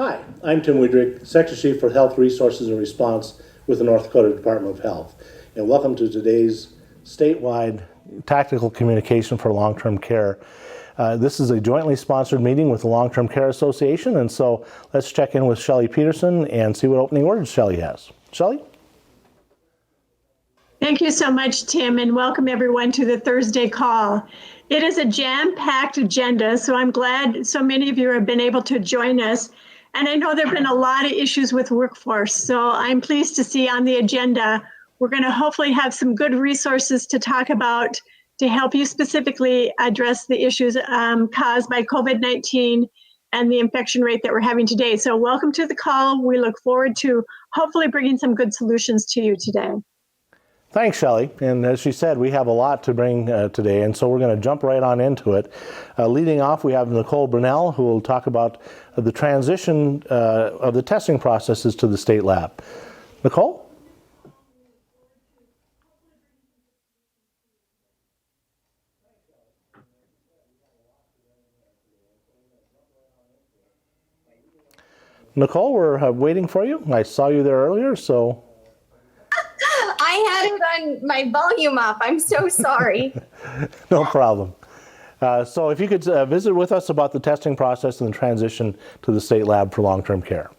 Hi, I'm Tim Wedrick, Sector Chief for Health Resources and Response with the North Dakota Department of Health. And welcome to today's statewide tactical communication for long-term care. This is a jointly sponsored meeting with the Long-Term Care Association, and so let's check in with Shelley Peterson and see what opening words Shelley has. Shelley? Thank you so much, Tim, and welcome everyone to the Thursday call. It is a jam-packed agenda, so I'm glad so many of you have been able to join us. And I know there have been a lot of issues with workforce, so I'm pleased to see on the agenda, we're going to hopefully have some good resources to talk about to help you specifically address the issues caused by COVID-19 and the infection rate that we're having today. So welcome to the call. We look forward to hopefully bringing some good solutions to you today. Thanks, Shelley. And as she said, we have a lot to bring today, and so we're going to jump right on into it. Leading off, we have Nicole Brunell, who will talk about the transition of the testing processes to the state lab. Nicole? Nicole, we're waiting for you. I saw you there earlier, so... I had it on my volume up. I'm so sorry. No problem. So if you could visit with us about the testing process and the transition to the state lab for long-term care.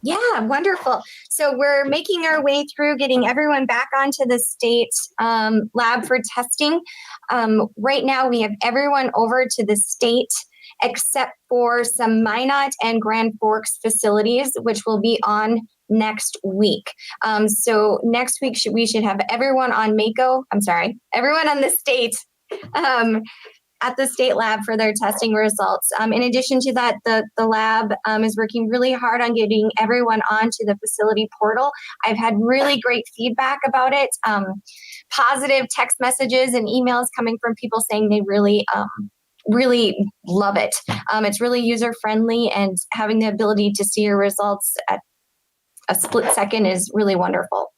Yeah, wonderful. So we're making our way through getting everyone back onto the state lab for testing. Right now, we have everyone over to the state except for some Minot and Grand Forks facilities, which will be on next week. So next week, we should have everyone on everyone on the state at the state lab for their testing results. In addition to that, the lab is working really hard on getting everyone onto the facility portal. I've had really great feedback about it, positive text messages and emails coming from people saying they really love it. It's really user-friendly, and having the ability to see your results at a split second is really wonderful.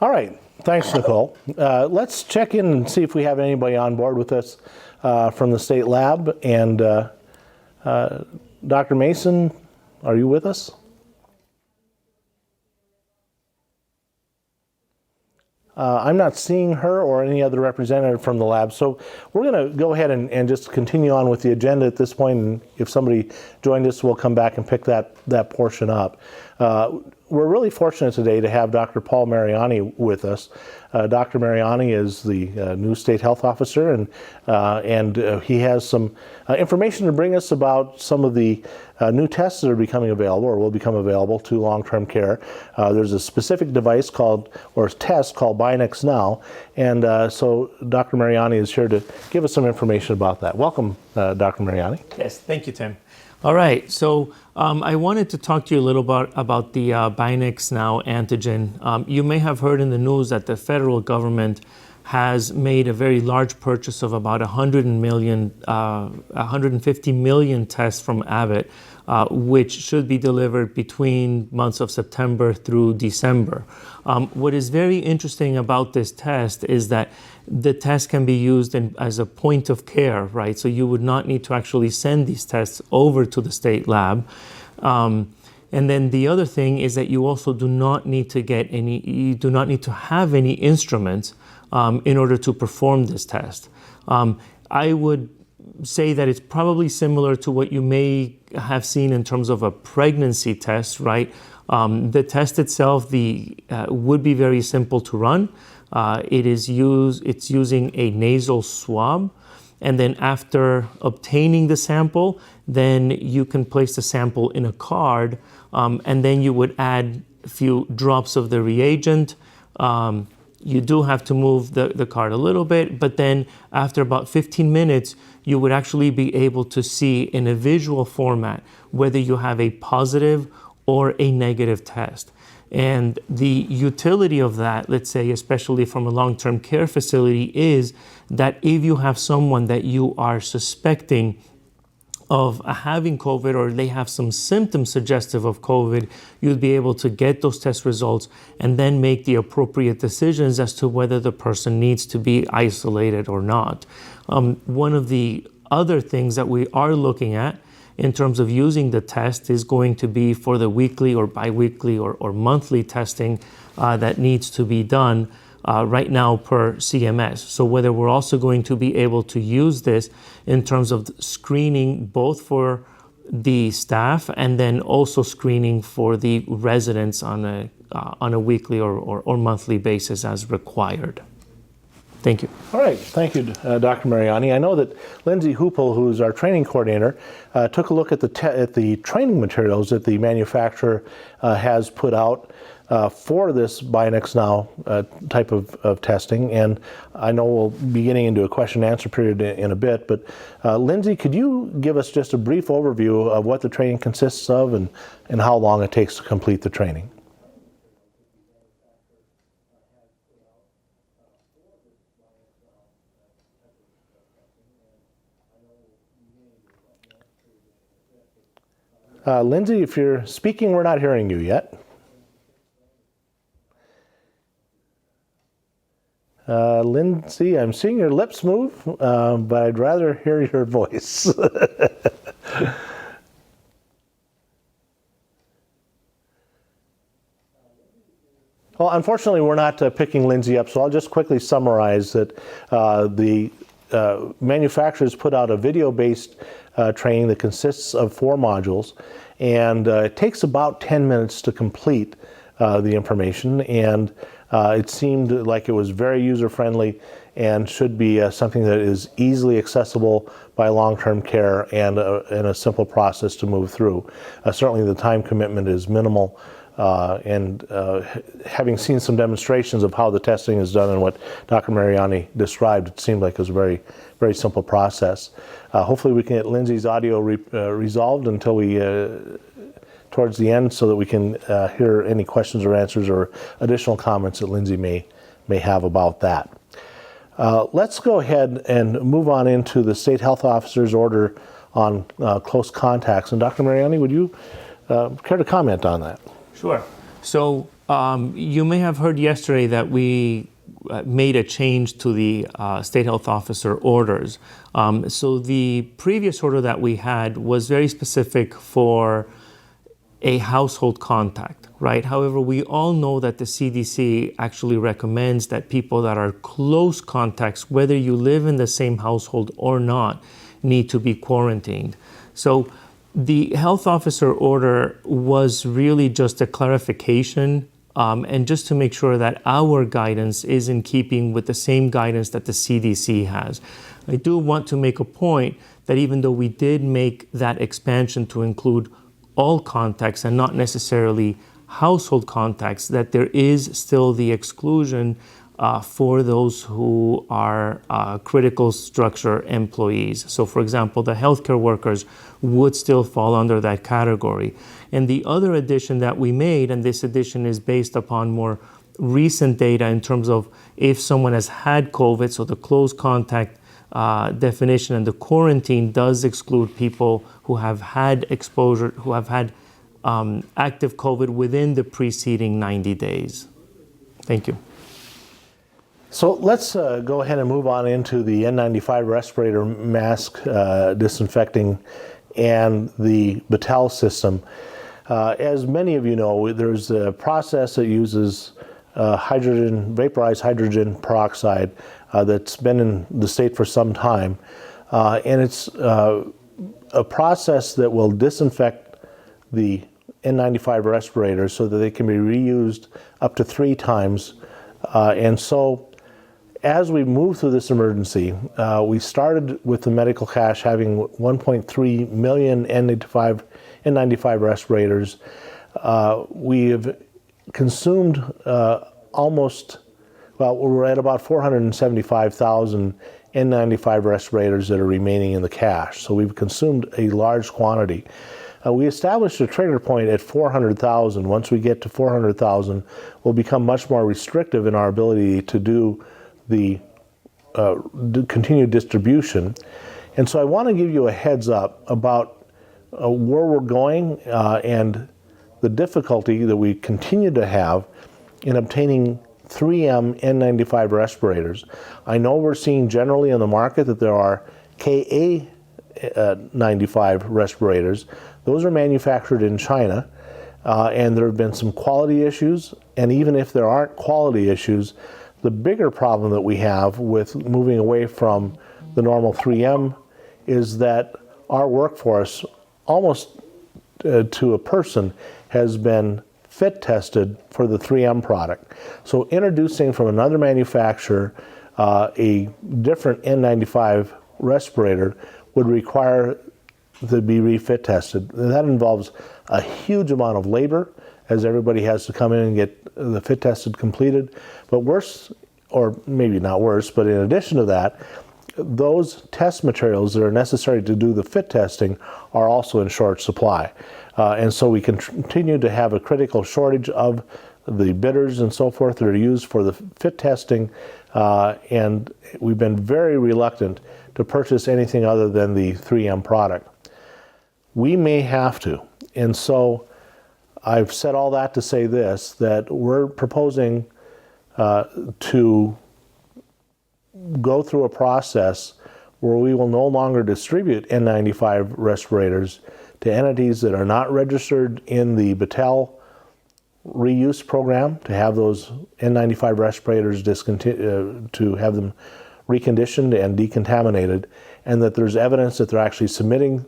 All right. Thanks, Nicole. Let's check in and see if we have anybody on board with us from the state lab. And Dr. Mason, are you with us? I'm not seeing her or any other representative from the lab, so we're going to go ahead and just continue on with the agenda at this point, and if somebody joined us, we'll come back and pick that portion up. We're really fortunate today to have Dr. Paul Mariani with us. Dr. Mariani is the new state health officer, and he has some information to bring us about some of the new tests that are becoming available or will become available to long-term care. There's a specific device test called Binax Now, and so Dr. Mariani is here to give us some information about that. Welcome, Dr. Mariani. Yes, thank you, Tim. All right, so I wanted to talk to you a little bit about the Binax Now antigen. You may have heard in the news that the federal government has made a very large purchase of about 150 million tests from Abbott, which should be delivered between months of September through December. What is very interesting about this test is that the test can be used as a point of care, right? So you would not need to actually send these tests over to the state lab. And then the other thing is that you also do not need to have any instruments in order to perform this test. I would say that it's probably similar to what you may have seen in terms of a pregnancy test, right? The test itself would be very simple to run. It's using a nasal swab, and then after obtaining the sample, then you can place the sample in a card, and then you would add a few drops of the reagent. You do have to move the card a little bit, but then after about 15 minutes, you would actually be able to see in a visual format whether you have a positive or a negative test. And the utility of that, let's say, especially from a long-term care facility, is that if you have someone that you are suspecting of having COVID, or they have some symptoms suggestive of COVID, you'd be able to get those test results and then make the appropriate decisions as to whether the person needs to be isolated or not. One of the other things that we are looking at in terms of using the test is going to be for the weekly or biweekly or monthly testing that needs to be done right now per CMS. So whether we're also going to be able to use this in terms of screening both for the staff and then also screening for the residents on a weekly or monthly basis as required. Thank you. All right, thank you, Dr. Mariani. I know that Lindsay Hoople, who's our training coordinator, took a look at the training materials that the manufacturer has put out for this Binax Now type of testing, and I know we'll be getting into a question and answer period in a bit, but Lindsay, could you give us just a brief overview of what the training consists of and how long it takes to complete the training? Lindsay, if you're speaking, we're not hearing you yet. Lindsay, I'm seeing your lips move, but I'd rather hear your voice. Well, unfortunately, we're not picking Lindsay up, so I'll just quickly summarize that the manufacturers put out a video-based training that consists of 4 modules, and it takes about 10 minutes to complete the information, and it seemed like it was very user-friendly and should be something that is easily accessible by long-term care and a simple process to move through. Certainly the time commitment is minimal, and having seen some demonstrations of how the testing is done and what Dr. Mariani described, it seemed like it was a very, very simple process. Hopefully we can get Lindsay's audio resolved until we towards the end so that we can hear any questions or answers or additional comments that Lindsay may have about that. Let's go ahead and move on into the State Health Officer's order on close contacts. And Dr. Mariani, would you care to comment on that? Sure. So you may have heard yesterday that we made a change to the State Health Officer orders. So the previous order that we had was very specific for a household contact, right? However, we all know that the CDC actually recommends that people that are close contacts, whether you live in the same household or not, need to be quarantined. So the health officer order was really just a clarification and just to make sure that our guidance is in keeping with the same guidance that the CDC has. I do want to make a point that even though we did make that expansion to include all contacts and not necessarily household contacts, that there is still the exclusion for those who are critical structure employees. So for example, the healthcare workers would still fall under that category. And the other addition that we made, and this addition is based upon more recent data in terms of if someone has had COVID, so the close contact definition and the quarantine does exclude people who have had exposure, who have had active COVID within the preceding 90 days. Thank you. So let's go ahead and move on into the N95 respirator mask disinfecting and the Battelle system. As many of you know, there's a process that uses vaporized hydrogen peroxide that's been in the state for some time. And it's a process that will disinfect the N95 respirators so that they can be reused up to 3 times. And so as we move through this emergency, we started with the medical cache having 1.3 million N95 respirators. We have consumed we're at about 475,000 N95 respirators that are remaining in the cache. So we've consumed a large quantity. We established a trigger point at 400,000. Once we get to 400,000, we'll become much more restrictive in our ability to do the continued distribution. And so I want to give you a heads up about where we're going and the difficulty that we continue to have in obtaining 3M N95 respirators. I know we're seeing generally in the market that there are KA N95 respirators. Those are manufactured in China, and there have been some quality issues. And even if there aren't quality issues, the bigger problem that we have with moving away from the normal 3M is that our workforce, almost to a person, has been fit tested for the 3M product. So introducing from another manufacturer a different N95 respirator would require to be refit tested. And that involves a huge amount of labor, as everybody has to come in and get the fit tested completed. But worse, or maybe not worse, but in addition to that, those test materials that are necessary to do the fit testing are also in short supply. And so we can continue to have a critical shortage of the bitters and so forth that are used for the fit testing. And we've been very reluctant to purchase anything other than the 3M product. We may have to. And so I've said all that to say this, that we're proposing to go through a process where we will no longer distribute N95 respirators to entities that are not registered in the Battelle reuse program, to have those N95 respirators to have them reconditioned and decontaminated, and that there's evidence that they're actually submitting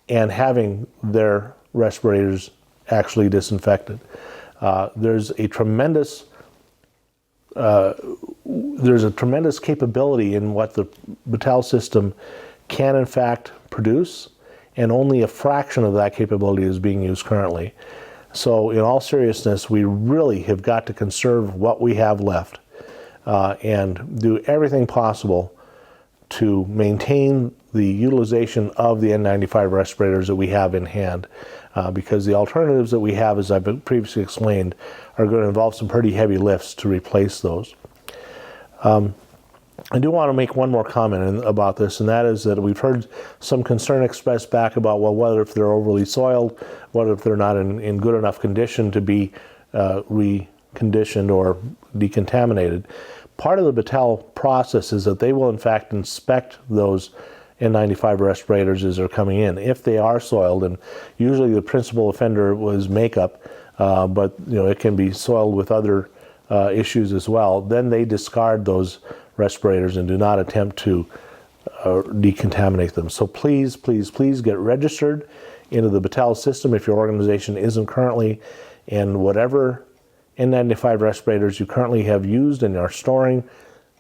and having their respirators actually disinfected. There's a tremendous capability in what the Battelle system can in fact produce, and only a fraction of that capability is being used currently. So in all seriousness, we really have got to conserve what we have left and do everything possible to maintain the utilization of the N95 respirators that we have in hand, because the alternatives that we have, as I've previously explained, are going to involve some pretty heavy lifts to replace those. I do want to make one more comment about this, and that is that we've heard some concern expressed back about, well, what if they're overly soiled? What if they're not in good enough condition to be reconditioned or decontaminated? Part of the Battelle process is that they will in fact inspect those N95 respirators as they're coming in. If they are soiled, and usually the principal offender was makeup, but it can be soiled with other issues as well, then they discard those respirators and do not attempt to decontaminate them. So please, please, please get registered into the Battelle system if your organization isn't currently, and whatever N95 respirators you currently have used and are storing,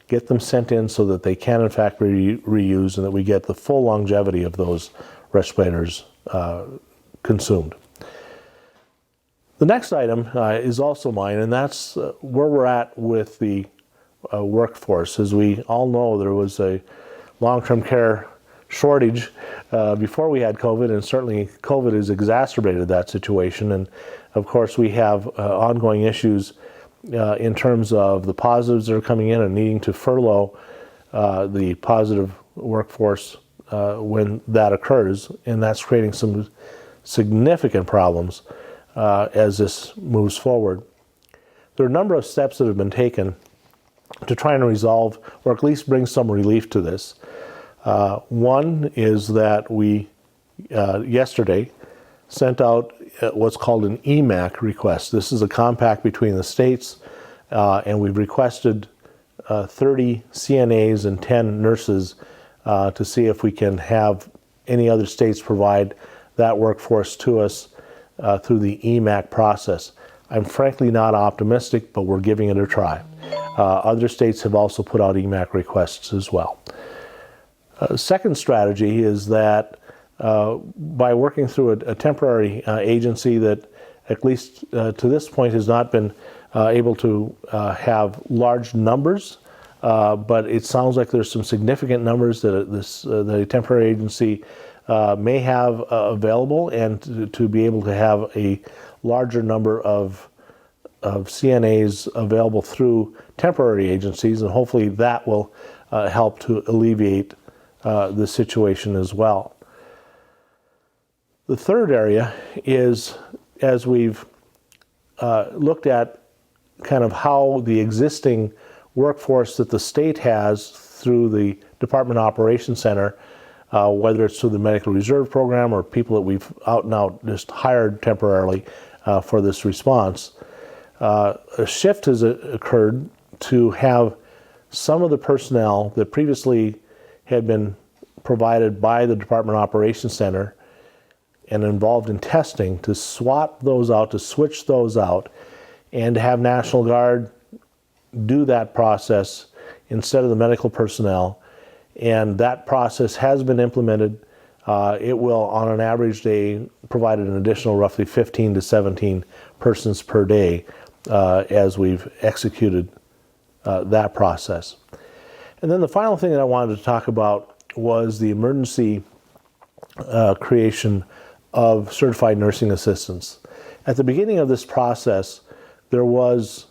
get them sent in so that they can in fact be reused, and that we get the full longevity of those respirators consumed. The next item is also mine, and that's where we're at with the workforce. As we all know, there was a long-term care shortage before we had COVID, and certainly COVID has exacerbated that situation. And of course, we have ongoing issues in terms of the positives that are coming in and needing to furlough the positive workforce when that occurs, and that's creating some significant problems as this moves forward. There are a number of steps that have been taken to try and resolve, or at least bring some relief to this. One is that we yesterday sent out what's called an EMAC request. This is a compact between the states, and we've requested 30 CNAs and 10 nurses to see if we can have any other states provide that workforce to us through the EMAC process. I'm frankly not optimistic, but we're giving it a try. Other states have also put out EMAC requests as well. Second strategy is that by working through a temporary agency that, at least to this point, has not been able to have large numbers, but it sounds like there's some significant numbers that the temporary agency may have available, and to be able to have a larger number of CNAs available through temporary agencies, and hopefully that will help to alleviate the situation as well. The third area is, as we've looked at kind of how the existing workforce that the state has through the Department Operations Center whether it's through the medical reserve program or people that we've out and out just hired temporarily for this response. A shift has occurred to have some of the personnel that previously had been provided by the Department Operations Center and involved in testing to swap those out, to switch those out, and to have National Guard do that process instead of the medical personnel. And that process has been implemented. It will, on an average day, provide an additional roughly 15 to 17 persons per day as we've executed that process. And then the final thing that I wanted to talk about was the emergency creation of certified nursing assistants. At the beginning of this process, there was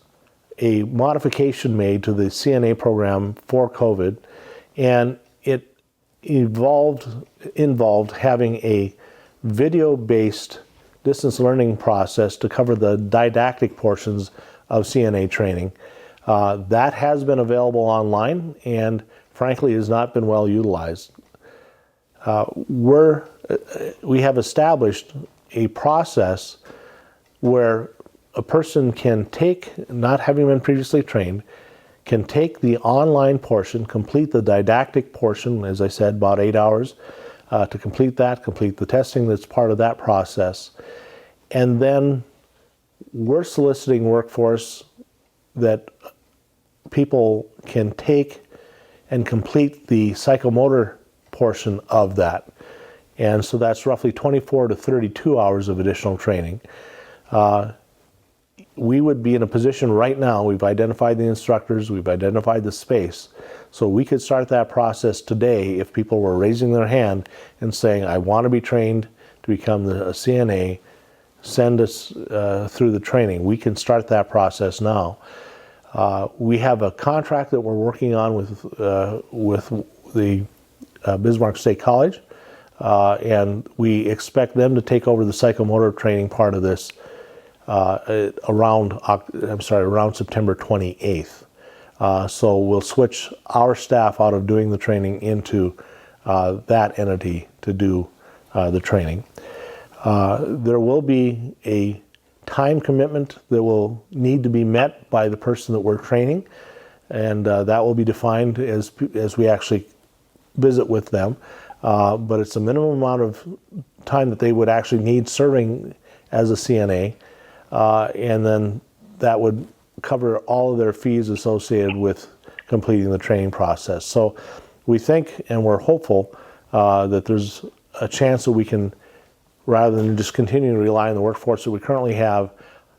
a modification made to the CNA program for COVID, and it involved having a video-based distance learning process to cover the didactic portions of CNA training. That has been available online and frankly has not been well utilized. We have established a process where a person can take, not having been previously trained, can take the online portion, complete the didactic portion, as I said, about 8 hours to complete that, complete the testing that's part of that process. And then we're soliciting workforce that people can take and complete the psychomotor portion of that. And so that's roughly 24 to 32 hours of additional training. We would be in a position right now, we've identified the instructors, we've identified the space, so we could start that process today if people were raising their hand and saying, I want to be trained to become a CNA, send us through the training. We can start that process now. We have a contract that we're working on with the Bismarck State College, and we expect them to take over the psychomotor training part of this around September 28th. So we'll switch our staff out of doing the training into that entity to do the training. There will be a time commitment that will need to be met by the person that we're training, and that will be defined as we actually visit with them. But it's a minimum amount of time that they would actually need serving as a CNA, and then that would cover all of their fees associated with completing the training process. So we think and we're hopeful that there's a chance that we can, rather than just continuing to rely on the workforce that we currently have,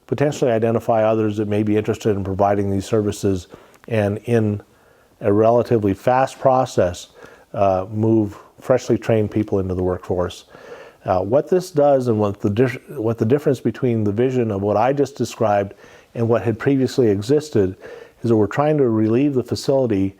potentially identify others that may be interested in providing these services, and in a relatively fast process, move freshly trained people into the workforce. What this does, and what the difference between the vision of what I just described and what had previously existed, is that we're trying to relieve the facility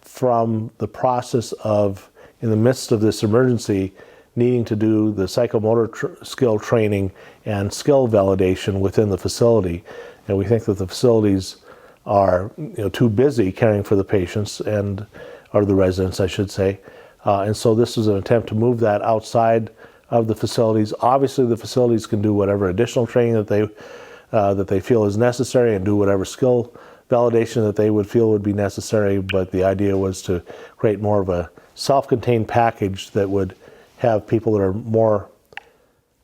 from the process of, in the midst of this emergency, needing to do the psychomotor skill training and skill validation within the facility. And we think that the facilities are too busy caring for the patients, or the residents, I should say. And so this is an attempt to move that outside of the facilities. Obviously, the facilities can do whatever additional training that they feel is necessary, and do whatever skill validation that they would feel would be necessary. But the idea was to create more of a self-contained package that would have people that are more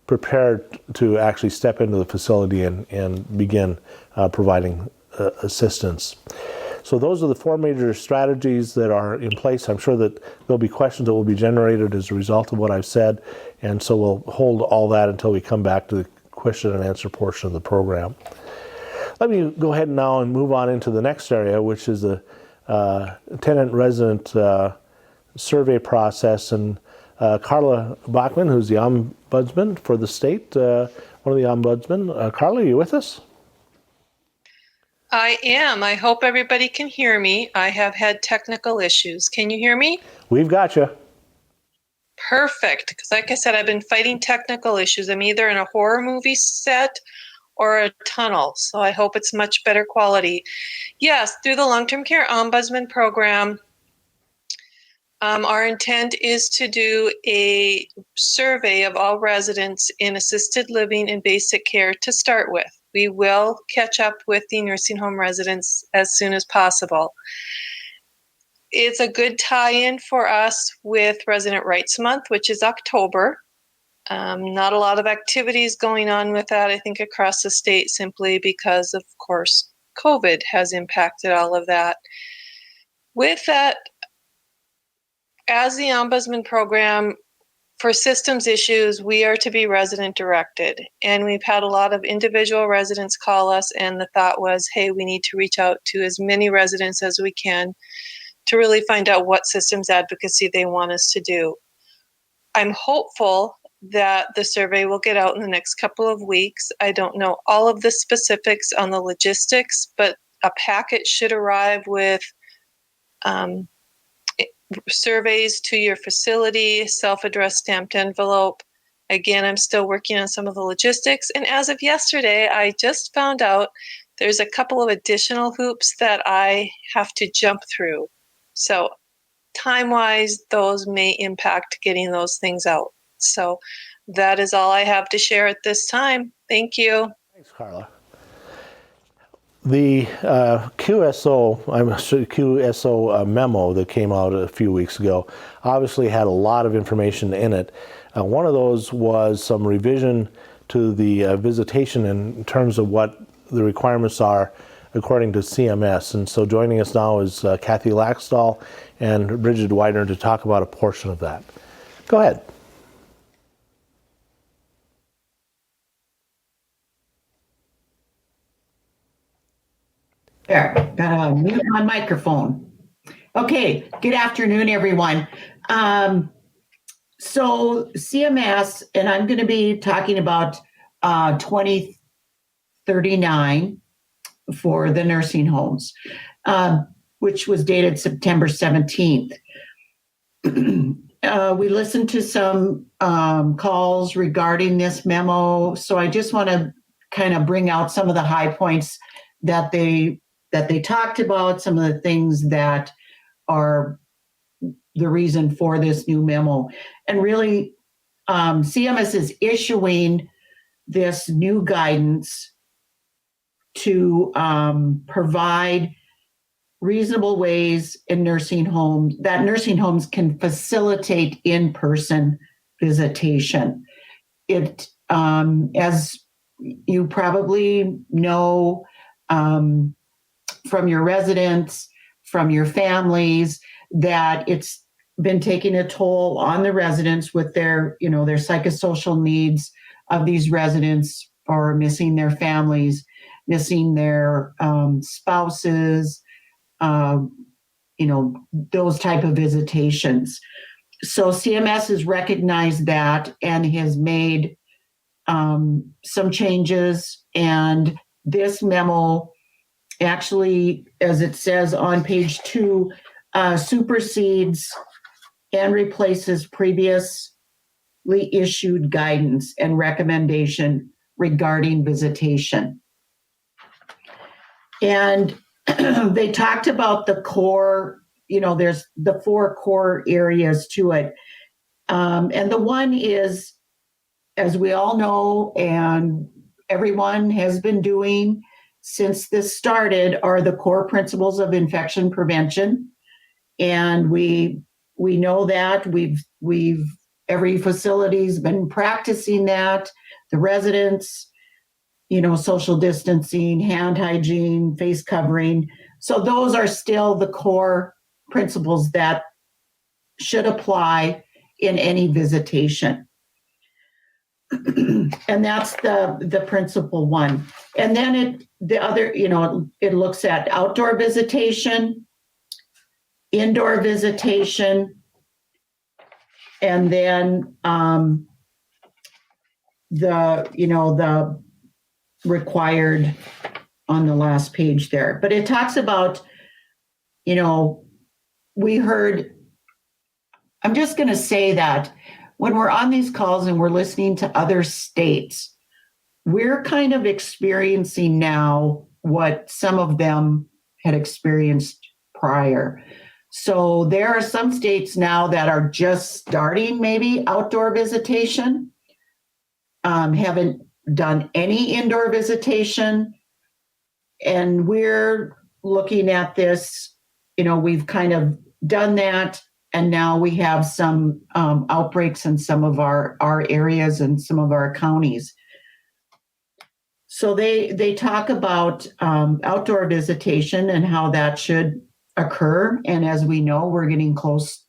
prepared to actually step into the facility and begin providing assistance. So those are the four major strategies that are in place. I'm sure that there'll be questions that will be generated as a result of what I've said, and so we'll hold all that until we come back to the question and answer portion of the program. Let me go ahead now and move on into the next area, which is the tenant-resident survey process. And Carla Bachman, who's the ombudsman for the state, one of the ombudsmen. Carla, are you with us? I am. I hope everybody can hear me. I have had technical issues. Can you hear me? We've got you. Perfect. Because like I said, I've been fighting technical issues. I'm either in a horror movie set or a tunnel. So I hope it's much better quality. Yes, through the Long-Term Care Ombudsman Program, Our intent is to do a survey of all residents in assisted living and basic care to start with. We will catch up with the nursing home residents as soon as possible. It's a good tie-in for us with Resident Rights Month, which is October. Not a lot of activities going on with that, I think, across the state, simply because, of course, COVID has impacted all of that. With that, as the Ombudsman program, for systems issues, we are to be resident directed. And we've had a lot of individual residents call us, and the thought was, hey, we need to reach out to as many residents as we can to really find out what systems advocacy they want us to do. I'm hopeful that the survey will get out in the next couple of weeks. I don't know all of the specifics on the logistics, but a packet should arrive with surveys to your facility, self-addressed stamped envelope. Again, I'm still working on some of the logistics. And as of yesterday, I just found out there's a couple of additional hoops that I have to jump through. So time-wise, those may impact getting those things out. So that is all I have to share at this time. Thank you. Thanks, Carla. The QSO memo that came out a few weeks ago obviously had a lot of information in it. One of those was some revision to the visitation in terms of what the requirements are according to CMS. And so joining us now is Kathy Laxdal and Bridget Widener to talk about a portion of that. Go ahead. There, got to mute my microphone. Okay, good afternoon, everyone. So CMS, and I'm going to be talking about 2039 for the nursing homes, which was dated September 17th. We listened to some calls regarding this memo, so I just want to kind of bring out some of the high points that they talked about, some of the things that are the reason for this new memo. And really, CMS is issuing this new guidance to provide reasonable ways in nursing homes that nursing homes can facilitate in-person visitation. It, as you probably know, from your residents, from your families, that it's been taking a toll on the residents with their psychosocial needs of these residents, or missing their families, missing their spouses, those type of visitations. So CMS has recognized that and has made some changes, and this memo actually, as it says on page 2, supersedes and replaces previously issued guidance and recommendation regarding visitation. And they talked about the core, there's the 4 core areas to it. And the one is, as we all know, and everyone has been doing since this started, are the core principles of infection prevention. And we know that every facility's been practicing that. The residents, social distancing, hand hygiene, face covering. So those are still the core principles that should apply in any visitation. And that's the principle one. And then it looks at outdoor visitation, indoor visitation, and then the required on the last page there. But it talks about, we heard, I'm just going to say that when we're on these calls and we're listening to other states, we're kind of experiencing now what some of them had experienced prior. So there are some states now that are just starting maybe outdoor visitation, haven't done any indoor visitation. And we're looking at this, we've kind of done that. And now we have some outbreaks in some of our areas and some of our counties. So they talk about outdoor visitation and how that should occur. And as we know, we're getting close,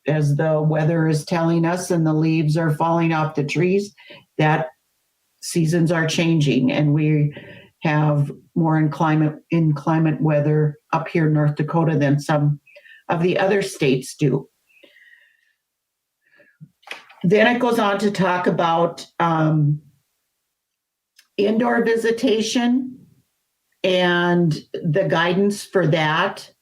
as the weather is telling us and the leaves are falling off the trees, that seasons are changing, and we have more inclement weather up here in North Dakota than some of the other states do. Then it goes on to talk about indoor visitation and the guidance for that.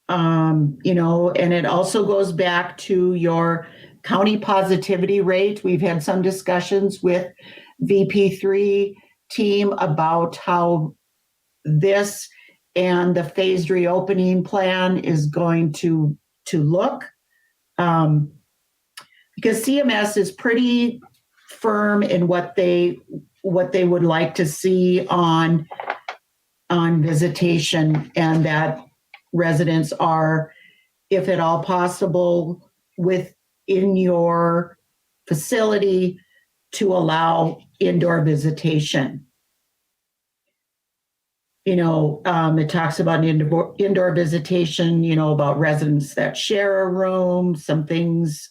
And it also goes back to your county positivity rate. We've had some discussions with VP3 team about how this and the phased reopening plan is going to look. Because CMS is pretty firm in what they would like to see on visitation, and that residents are, if at all possible, within your facility to allow indoor visitation. It talks about indoor visitation, about residents that share a room, some things,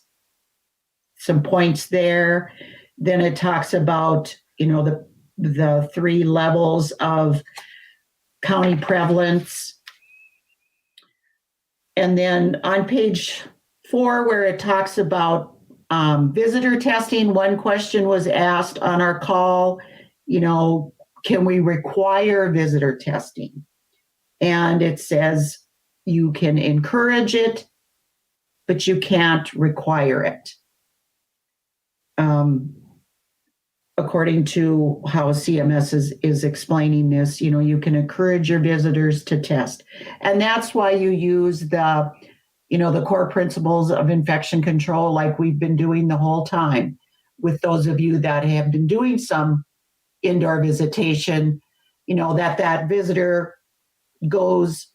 some points there. Then it talks about, the 3 levels of county prevalence. And then on page 4, where it talks about visitor testing, one question was asked on our call, can we require visitor testing? And it says you can encourage it, but you can't require it. According to how CMS is explaining this, you can encourage your visitors to test. And that's why you use the core principles of infection control, like we've been doing the whole time. With those of you that have been doing some indoor visitation, that visitor goes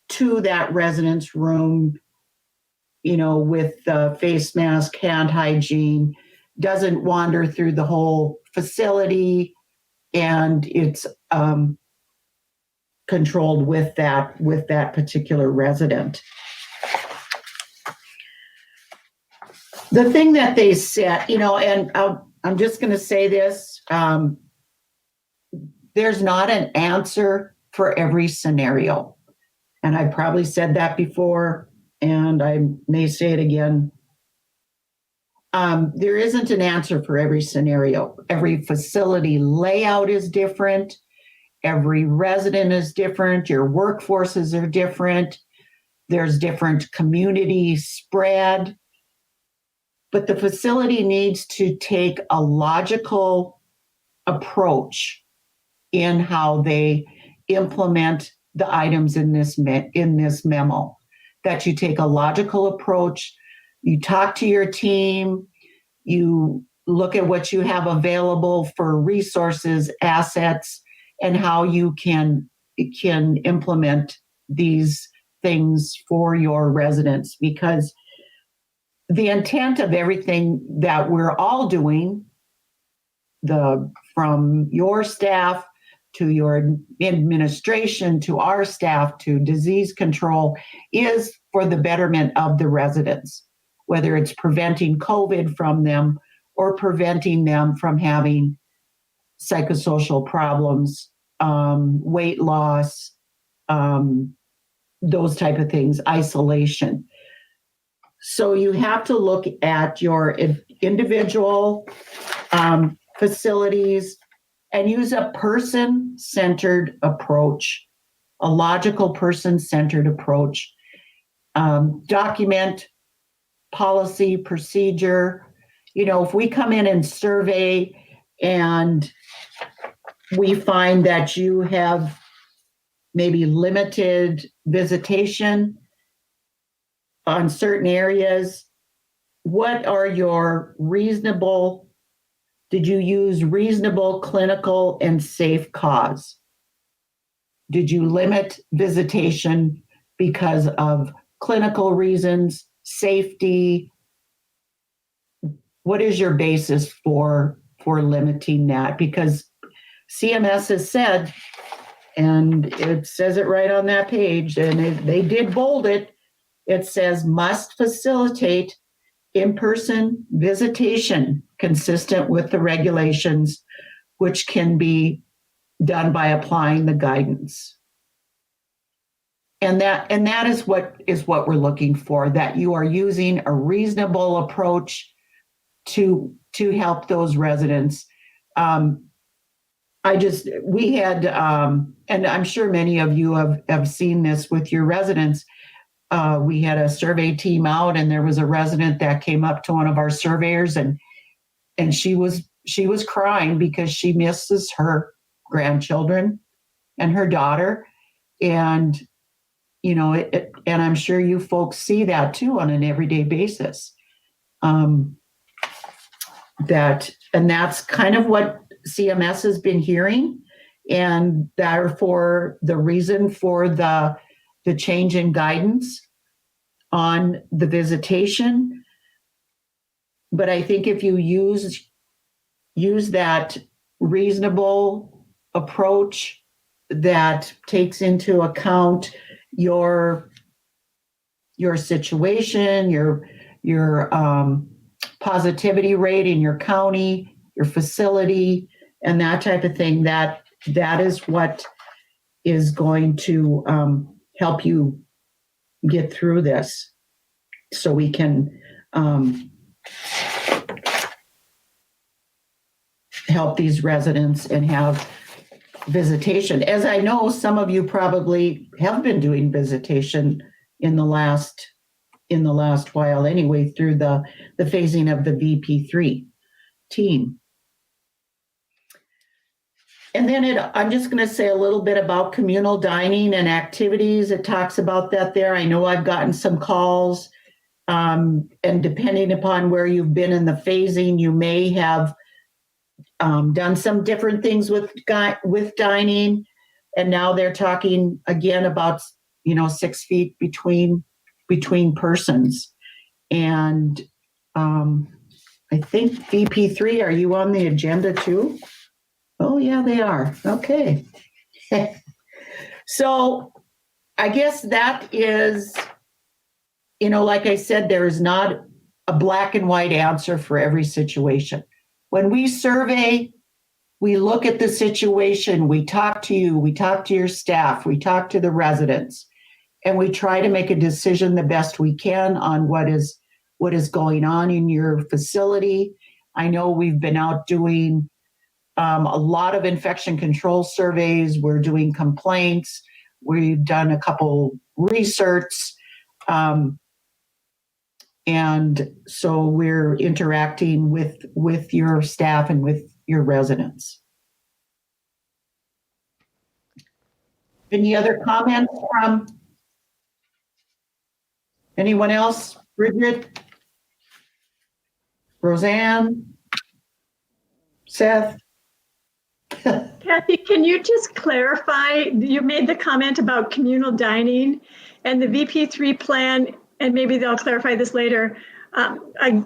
to that resident's room, with the face mask, hand hygiene, doesn't wander through the whole facility, and it's controlled with that particular resident. The thing that they said, and I'm just going to say this, there's not an answer for every scenario. And I probably said that before, and I may say it again. There isn't an answer for every scenario. Every facility layout is different. Every resident is different. Your workforces are different. There's different community spread. But the facility needs to take a logical approach in how they implement the items in this memo. That you take a logical approach. You talk to your team, you look at what you have available for resources, assets, and how you can implement these things for your residents. Because the intent of everything that we're all doing, from your staff to your administration to our staff to disease control, is for the betterment of the residents. Whether it's preventing COVID from them or preventing them from having psychosocial problems, weight loss, those type of things, isolation. So you have to look at your individual facilities and use a person-centered approach, a logical person-centered approach. Document policy, procedure. If we come in and survey and we find that you have maybe limited visitation, on certain areas, what are your reasonable, did you use reasonable, clinical, and safe cause? Did you limit visitation because of clinical reasons, safety? What is your basis for limiting that? Because CMS has said, and it says it right on that page, and they did bold it, it says must facilitate in-person visitation consistent with the regulations, which can be done by applying the guidance. And that is what we're looking for, that you are using a reasonable approach to help those residents. We had, and I'm sure many of you have seen this with your residents. We had a survey team out, and there was a resident that came up to one of our surveyors, and she was crying because she misses her grandchildren and her daughter, and and I'm sure you folks see that too on an everyday basis. That's kind of what CMS has been hearing, and therefore the reason for the change in guidance on the visitation. But I think if you use that reasonable approach that takes into account your situation, your positivity rate in your county, your facility, and that type of thing, that is what is going to help you get through this, so we can help these residents and have visitation. As I know, some of you probably have been doing visitation in the last while anyway, through the phasing of the VP3 team. And then I'm just going to say a little bit about communal dining and activities. It talks about that there. I know I've gotten some calls, and depending upon where you've been in the phasing, you may have done some different things with dining, and now they're talking again about 6 feet between persons. And I think VP3, are you on the agenda too? Oh yeah, they are. Okay. So I guess that is, like I said, there is not a black and white answer for every situation. When we survey, we look at the situation, we talk to you, we talk to your staff, we talk to the residents, and we try to make a decision the best we can on what is going on in your facility. I know we've been out doing a lot of infection control surveys. We're doing complaints. We've done a couple research. And so we're interacting with your staff and with your residents. Any other comments from anyone else? Bridget? Roseanne? Seth? Kathy, can you just clarify? You made the comment about communal dining and the VP3 plan, and maybe they'll clarify this later. I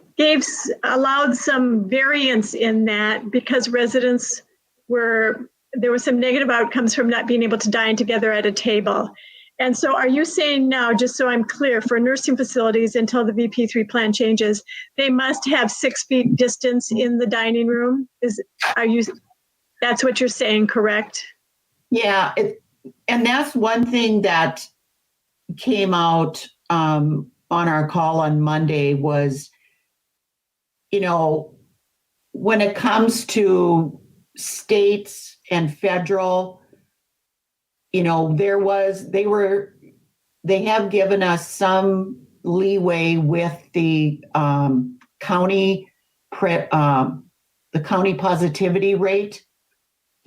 allowed some variance in that because residents there were some negative outcomes from not being able to dine together at a table. And so are you saying now, just so I'm clear, for nursing facilities until the VP3 plan changes, they must have 6 feet distance in the dining room? That's what you're saying, correct? Yeah, and that's one thing that came out on our call on Monday was, when it comes to states and federal, they have given us some leeway with the county positivity rate.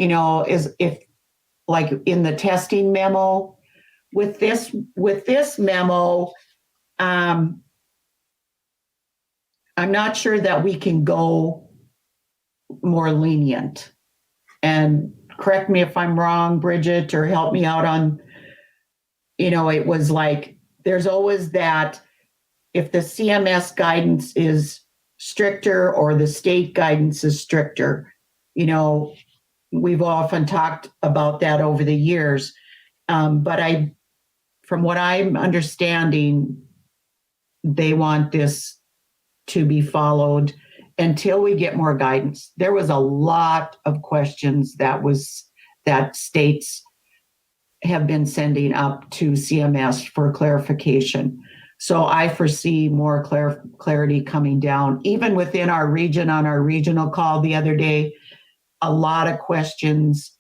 Is if like in the testing memo, with this memo, I'm not sure that we can go more lenient. And correct me if I'm wrong, Bridget, or help me out on, it was like, there's always that if the CMS guidance is stricter or the state guidance is stricter, we've often talked about that over the years. But from what I'm understanding, they want this to be followed until we get more guidance. There was a lot of questions that states have been sending up to CMS for clarification. So I foresee more clarity coming down, even within our region. On our regional call the other day, a lot of questions.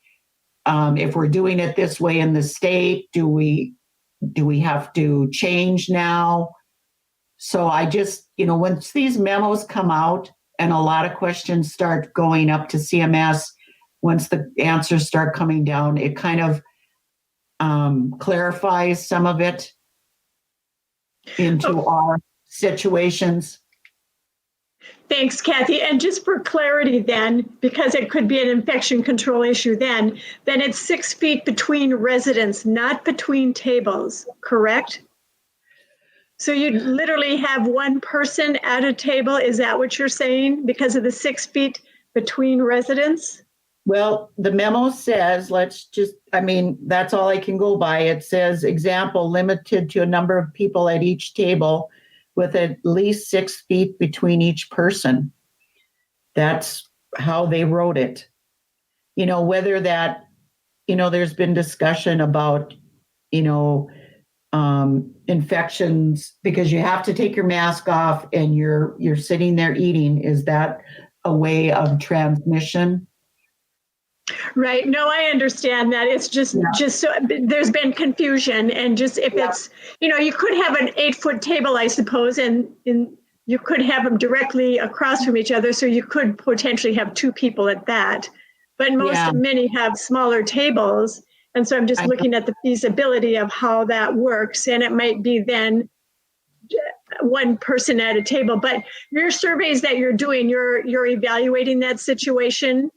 If we're doing it this way in the state, do we have to change now? So I just, once these memos come out and a lot of questions start going up to CMS, once the answers start coming down, it kind of clarifies some of it into our situations. Thanks, Kathy. And just for clarity then, because it could be an infection control issue then it's 6 feet between residents, not between tables, correct? So you'd literally have one person at a table. Is that what you're saying? Because of the 6 feet between residents? Well, the memo says, that's all I can go by. It says, example, limited to a number of people at each table with at least 6 feet between each person. That's how they wrote it. Whether that, there's been discussion about, infections because you have to take your mask off and you're sitting there eating. Is that a way of transmission? Right. No, I understand that. It's just so there's been confusion and just if it's, you could have an 8-foot table, I suppose, and you could have them directly across from each other. So you could potentially have 2 people at that. But many have smaller tables. And so I'm just looking at the feasibility of how that works. And it might be then one person at a table. But your surveys that you're doing, you're evaluating that situation.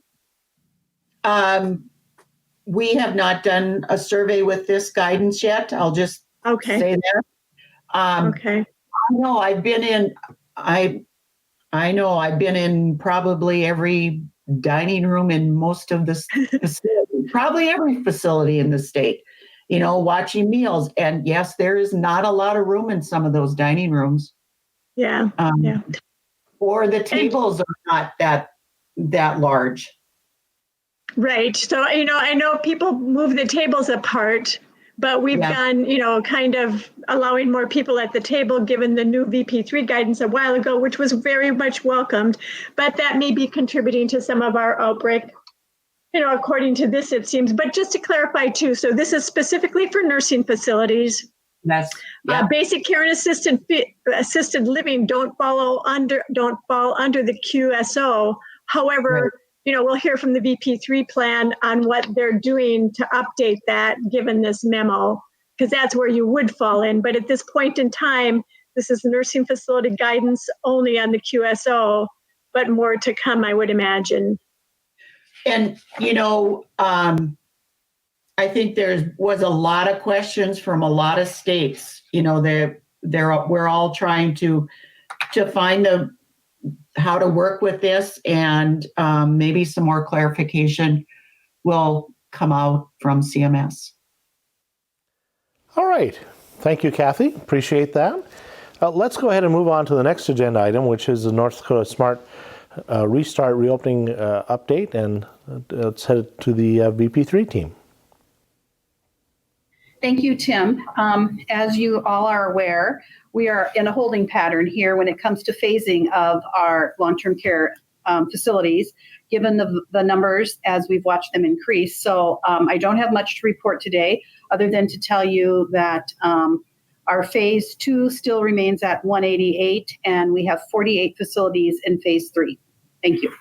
We have not done a survey with this guidance yet. I'll just say that. Okay. I know I've been in probably every dining room in most of the facility, probably every facility in the state, watching meals. And yes, there is not a lot of room in some of those dining rooms. Yeah. Or the tables are not that large. Right. So, I know people move the tables apart, but we've done, kind of allowing more people at the table, given the new VP3 guidance a while ago, which was very much welcomed. But that may be contributing to some of our outbreak, according to this, it seems. But just to clarify, too, so this is specifically for nursing facilities. Basic care and assisted living don't fall under the QSO. However, we'll hear from the VP3 plan on what they're doing to update that given this memo, because that's where you would fall in. But at this point in time, this is nursing facility guidance only on the QSO, but more to come, I would imagine. And, I think there was a lot of questions from a lot of states. We're all trying to find how to work with this, and maybe some more clarification will come out from CMS. All right. Thank you, Kathy. Appreciate that. Let's go ahead and move on to the next agenda item, which is the North Dakota Smart Restart Reopening update, and let's head to the VP3 team. Thank you, Tim. As you all are aware, we are in a holding pattern here when it comes to phasing of our long-term care facilities, given the numbers as we've watched them increase. So I don't have much to report today, other than to tell you that our phase 2 still remains at 188, and we have 48 facilities in phase 3. Thank you.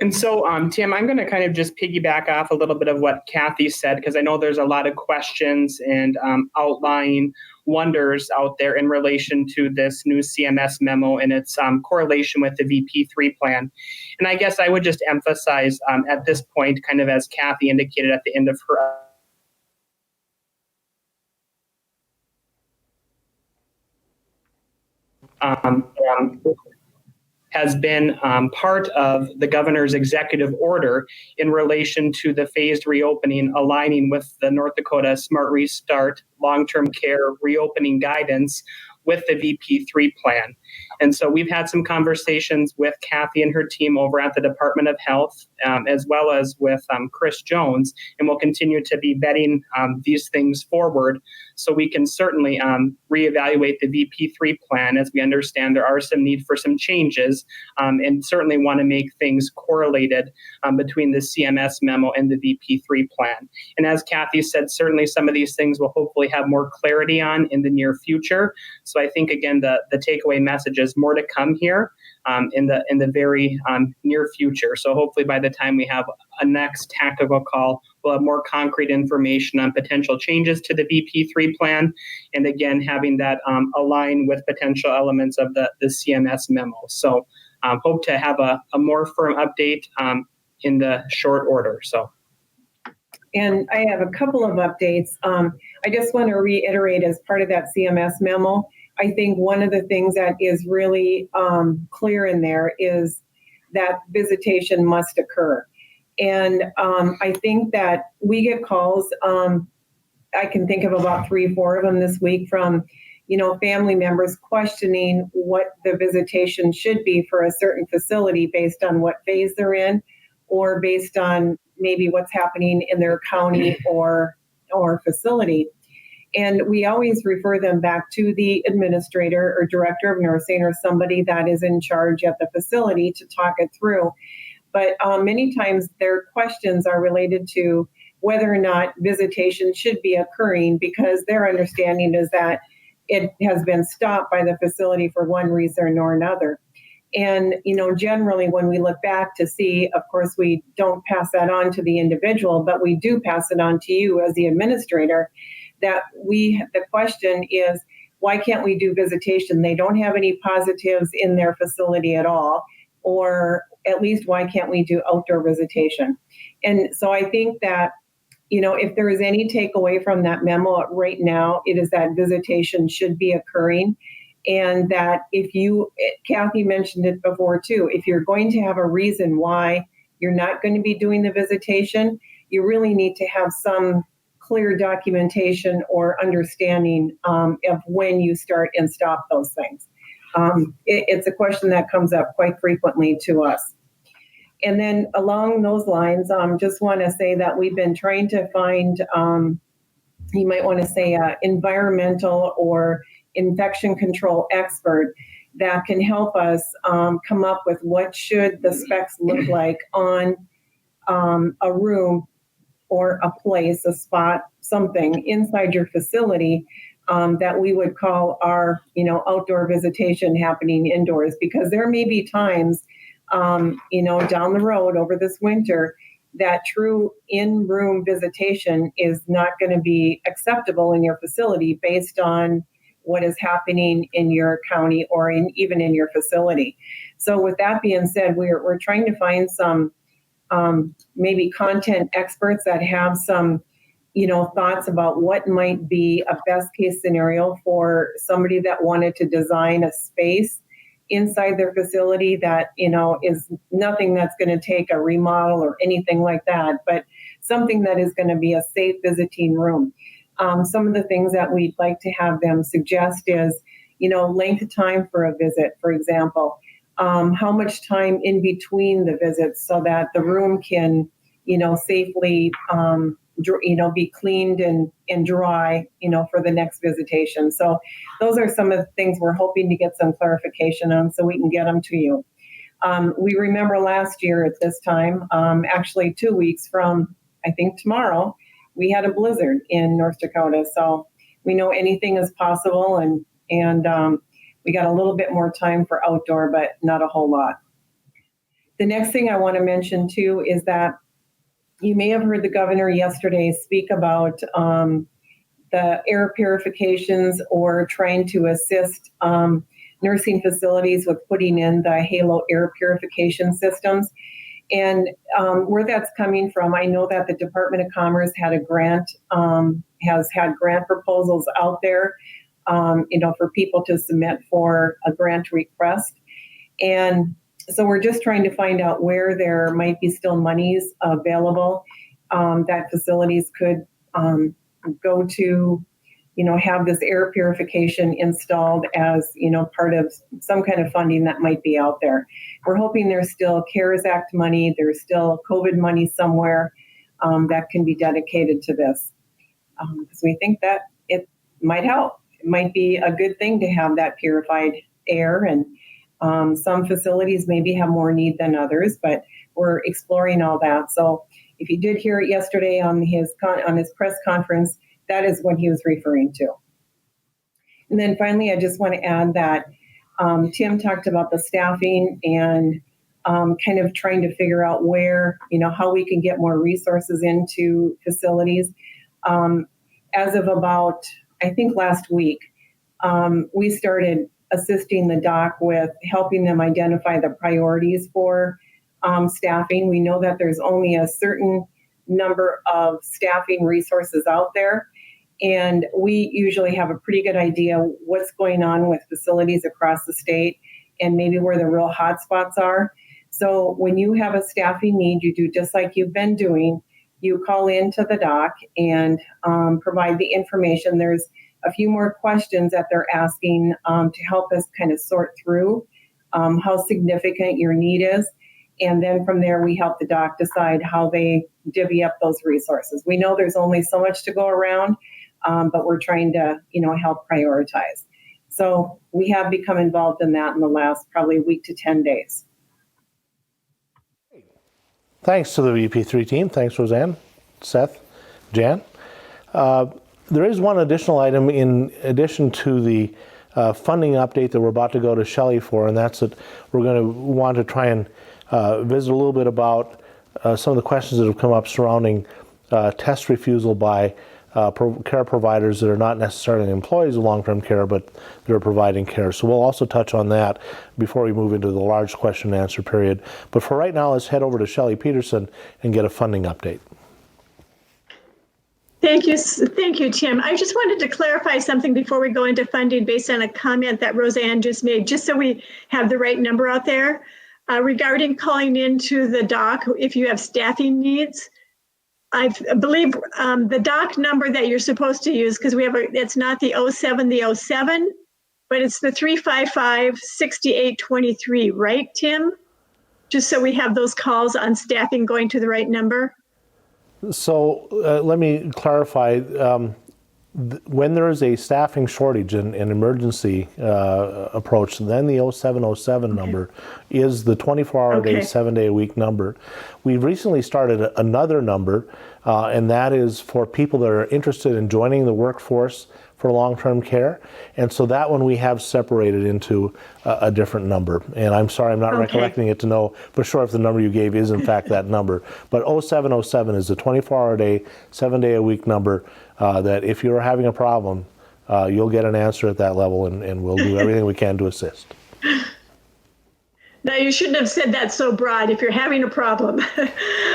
And so, Tim, I'm going to kind of just piggyback off a little bit of what Kathy said, because I know there's a lot of questions and outlining wonders out there in relation to this new CMS memo and its correlation with the VP3 plan. And I guess I would just emphasize at this point, kind of as Kathy indicated at the end of her has been part of the governor's executive order in relation to the phased reopening, aligning with the North Dakota Smart Restart long-term care reopening guidance with the VP3 plan. And so we've had some conversations with Kathy and her team over at the Department of Health, as well as with Chris Jones, and we'll continue to be vetting these things forward so we can certainly reevaluate the VP3 plan as we understand there are some need for some changes, and certainly want to make things correlated between the CMS memo and the VP3 plan. And as Kathy said, certainly some of these things we'll hopefully have more clarity on in the near future. So I think, again, the takeaway message is more to come here in the very near future. So hopefully by the time we have a next tactical call, we'll have more concrete information on potential changes to the VP3 plan. And again, having that align with potential elements of the CMS memo. So hope to have a more firm update in the short order. So. And I have a couple of updates. I just want to reiterate as part of that CMS memo, I think one of the things that is really clear in there is that visitation must occur. And I think that we get calls, I can think of about 3-4 of them this week from, family members questioning what the visitation should be for a certain facility based on what phase they're in, or based on maybe what's happening in their county or facility. And we always refer them back to the administrator or director of nursing or somebody that is in charge at the facility to talk it through. But many times their questions are related to whether or not visitation should be occurring, because their understanding is that it has been stopped by the facility for one reason or another. And, generally when we look back to see, of course, we don't pass that on to the individual, but we do pass it on to you as the administrator, that the question is, why can't we do visitation? They don't have any positives in their facility at all, or at least why can't we do outdoor visitation? And so I think that, if there is any takeaway from that memo right now, it is that visitation should be occurring. And that Kathy mentioned it before too, if you're going to have a reason why you're not going to be doing the visitation, you really need to have some clear documentation or understanding of when you start and stop those things. It's a question that comes up quite frequently to us. And then along those lines, just want to say that we've been trying to find, you might want to say, environmental or infection control expert that can help us come up with what should the specs look like on a room or a place, a spot, something inside your facility that we would call our, outdoor visitation happening indoors. Because there may be times, down the road over this winter that true in-room visitation is not going to be acceptable in your facility based on what is happening in your county or even in your facility. So with that being said, we're trying to find some maybe content experts that have some, thoughts about what might be a best case scenario for somebody that wanted to design a space inside their facility that, is nothing that's going to take a remodel or anything like that, but something that is going to be a safe visiting room. Some of the things that we'd like to have them suggest is, length of time for a visit, for example, how much time in between the visits so that the room can, safely, be cleaned and dry, for the next visitation. So those are some of the things we're hoping to get some clarification on so we can get them to you. We remember last year at this time, actually 2 weeks from, I think tomorrow, we had a blizzard in North Dakota. So we know anything is possible, and we got a little bit more time for outdoor, but not a whole lot. The next thing I want to mention too is that you may have heard the governor yesterday speak about the air purifications or trying to assist nursing facilities with putting in the Halo air purification systems. And where that's coming from, I know that the Department of Commerce had a grant, has had grant proposals out there, for people to submit for a grant request. And so we're just trying to find out where there might be still monies available that facilities could go to, have this air purification installed as, part of some kind of funding that might be out there. We're hoping there's still CARES Act money, there's still COVID money somewhere that can be dedicated to this. Because we think that it might help. It might be a good thing to have that purified air, and some facilities maybe have more need than others, but we're exploring all that. So if you did hear it yesterday on his press conference, that is what he was referring to. And then finally, I just want to add that Tim talked about the staffing and kind of trying to figure out where, how we can get more resources into facilities. As of about, I think last week, we started assisting the doc with helping them identify the priorities for staffing. We know that there's only a certain number of staffing resources out there, and we usually have a pretty good idea what's going on with facilities across the state and maybe where the real hot spots are. So when you have a staffing need, you do just like you've been doing. You call into the doc and provide the information. There's a few more questions that they're asking to help us kind of sort through how significant your need is. And then from there, we help the doc decide how they divvy up those resources. We know there's only so much to go around, but we're trying to, help prioritize. So we have become involved in that in the last probably week to 10 days. Thanks to the VP3 team. Thanks, Roseanne, Seth, Jan. There is one additional item in addition to the funding update that we're about to go to Shelley for, and that's that we're going to want to try and visit a little bit about some of the questions that have come up surrounding test refusal by care providers that are not necessarily employees of long-term care, but that are providing care. So we'll also touch on that before we move into the large question and answer period. But for right now, let's head over to Shelley Peterson and get a funding update. Thank you, Tim. I just wanted to clarify something before we go into funding based on a comment that Roseanne just made, just so we have the right number out there. Regarding calling into the doc, if you have staffing needs, I believe the doc number that you're supposed to use, because it's not the 07, but it's the 355-6823, right, Tim? Just so we have those calls on staffing going to the right number. So let me clarify. When there is a staffing shortage and an emergency approach, then the 0707 number is the 24-hour day, 7-day-a-week number. We've recently started another number, and that is for people that are interested in joining the workforce for long-term care. And so that one we have separated into a different number. And I'm sorry, I'm not recollecting it to know for sure if the number you gave is in fact that number. But 0707 is the 24-hour day, 7-day-a-week number that if you're having a problem, you'll get an answer at that level, and we'll do everything we can to assist. Now, you shouldn't have said that so broad, if you're having a problem.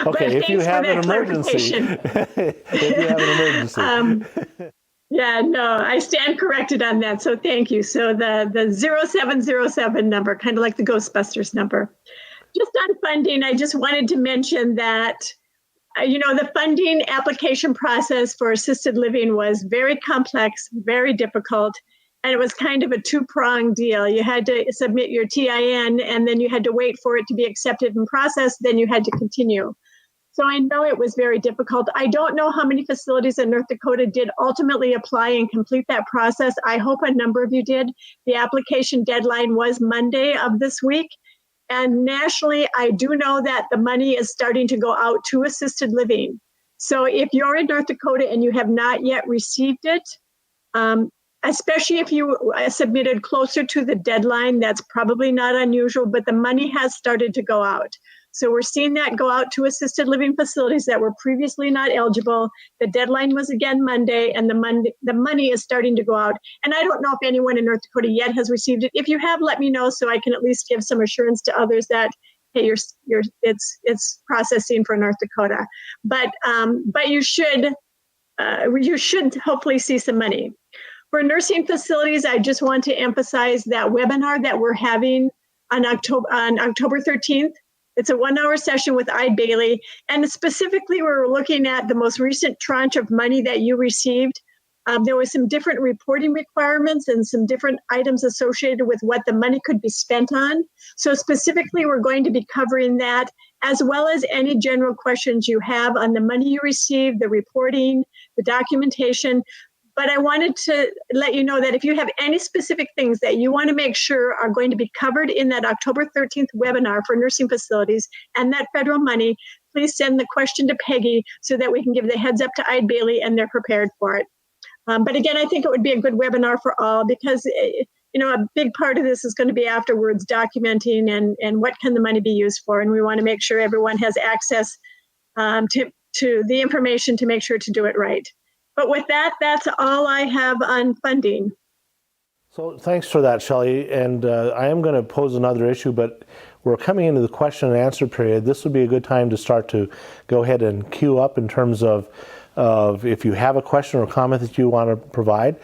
Okay, if you have an emergency. If you have an emergency. Yeah, no, I stand corrected on that, so thank you. So the 0707 number, kind of like the Ghostbusters number. Just on funding, I just wanted to mention that the funding application process for assisted living was very complex, very difficult, and it was kind of a two-pronged deal. You had to submit your TIN, and then you had to wait for it to be accepted and processed, then you had to continue. So I know it was very difficult. I don't know how many facilities in North Dakota did ultimately apply and complete that process. I hope a number of you did. The application deadline was Monday of this week. And nationally, I do know that the money is starting to go out to assisted living. So if you're in North Dakota and you have not yet received it, especially if you submitted closer to the deadline, that's probably not unusual, but the money has started to go out. So we're seeing that go out to assisted living facilities that were previously not eligible. The deadline was again Monday, and the money is starting to go out. And I don't know if anyone in North Dakota yet has received it. If you have, let me know so I can at least give some assurance to others that, hey, it's processing for North Dakota. But you should hopefully see some money. For nursing facilities, I just want to emphasize that webinar that we're having on October 13th. It's a 1-hour session with Ide Bailey. And specifically, we're looking at the most recent tranche of money that you received. There was some different reporting requirements and some different items associated with what the money could be spent on. So specifically, we're going to be covering that, as well as any general questions you have on the money you received, the reporting, the documentation. But I wanted to let you know that if you have any specific things that you want to make sure are going to be covered in that October 13th webinar for nursing facilities and that federal money, please send the question to Peggy so that we can give the heads up to Ide Bailey and they're prepared for it. But again, I think it would be a good webinar for all because, a big part of this is going to be afterwards documenting and what can the money be used for. And we want to make sure everyone has access to the information to make sure to do it right. But with that, that's all I have on funding. So thanks for that, Shelley. And I am going to pose another issue, but we're coming into the question and answer period. This would be a good time to start to go ahead and queue up in terms of if you have a question or comment that you want to provide.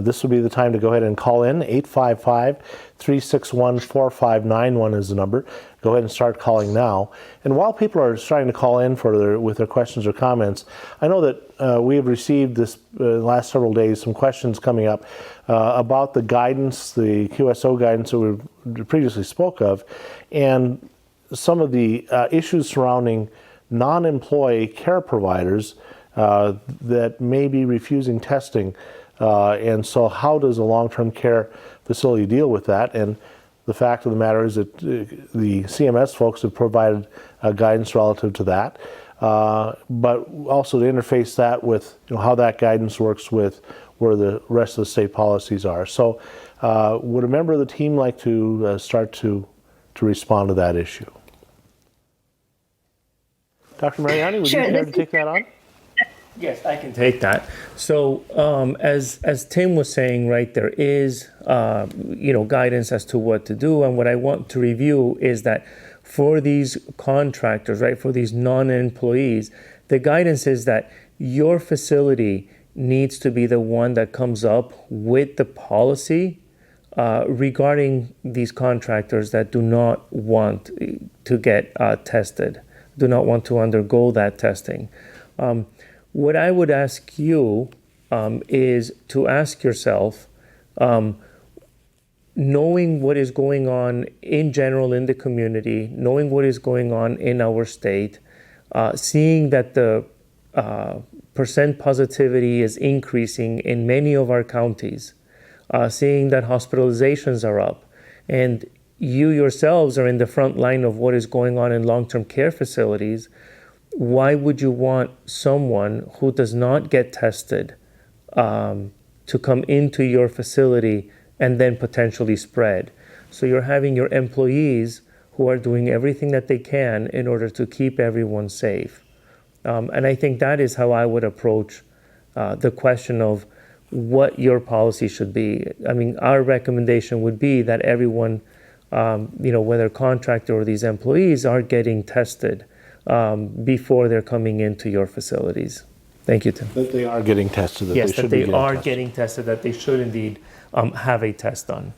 This would be the time to go ahead and call in. 855-361-4591 is the number. Go ahead and start calling now. And while people are starting to call in with their questions or comments, I know that we have received this last several days some questions coming up about the guidance, the QSO guidance that we previously spoke of, and some of the issues surrounding non-employee care providers that may be refusing testing. And so how does a long-term care facility deal with that? And the fact of the matter is that the CMS folks have provided guidance relative to that, but also to interface that with how that guidance works with where the rest of the state policies are. So would a member of the team like to start to respond to that issue? Dr. Mariani, would you care to take that on? Yes, I can take that. So as Tim was saying, right, there is guidance as to what to do, and what I want to review is that for these contractors, right, for these non-employees, the guidance is that your facility needs to be the one that comes up with the policy regarding these contractors that do not want to get tested, do not want to undergo that testing. What I would ask you is to ask yourself, knowing what is going on in general in the community, knowing what is going on in our state, seeing that the percent positivity is increasing in many of our counties, seeing that hospitalizations are up, and you yourselves are in the front line of what is going on in long-term care facilities, why would you want someone who does not get tested to come into your facility and then potentially spread? So you're having your employees who are doing everything that they can in order to keep everyone safe. And I think that is how I would approach the question of what your policy should be. I mean, our recommendation would be that everyone, whether contractor or these employees, are getting tested before they're coming into your facilities. Thank you, Tim. That they are getting tested. Yes, that they are getting tested, that they should indeed have a test done.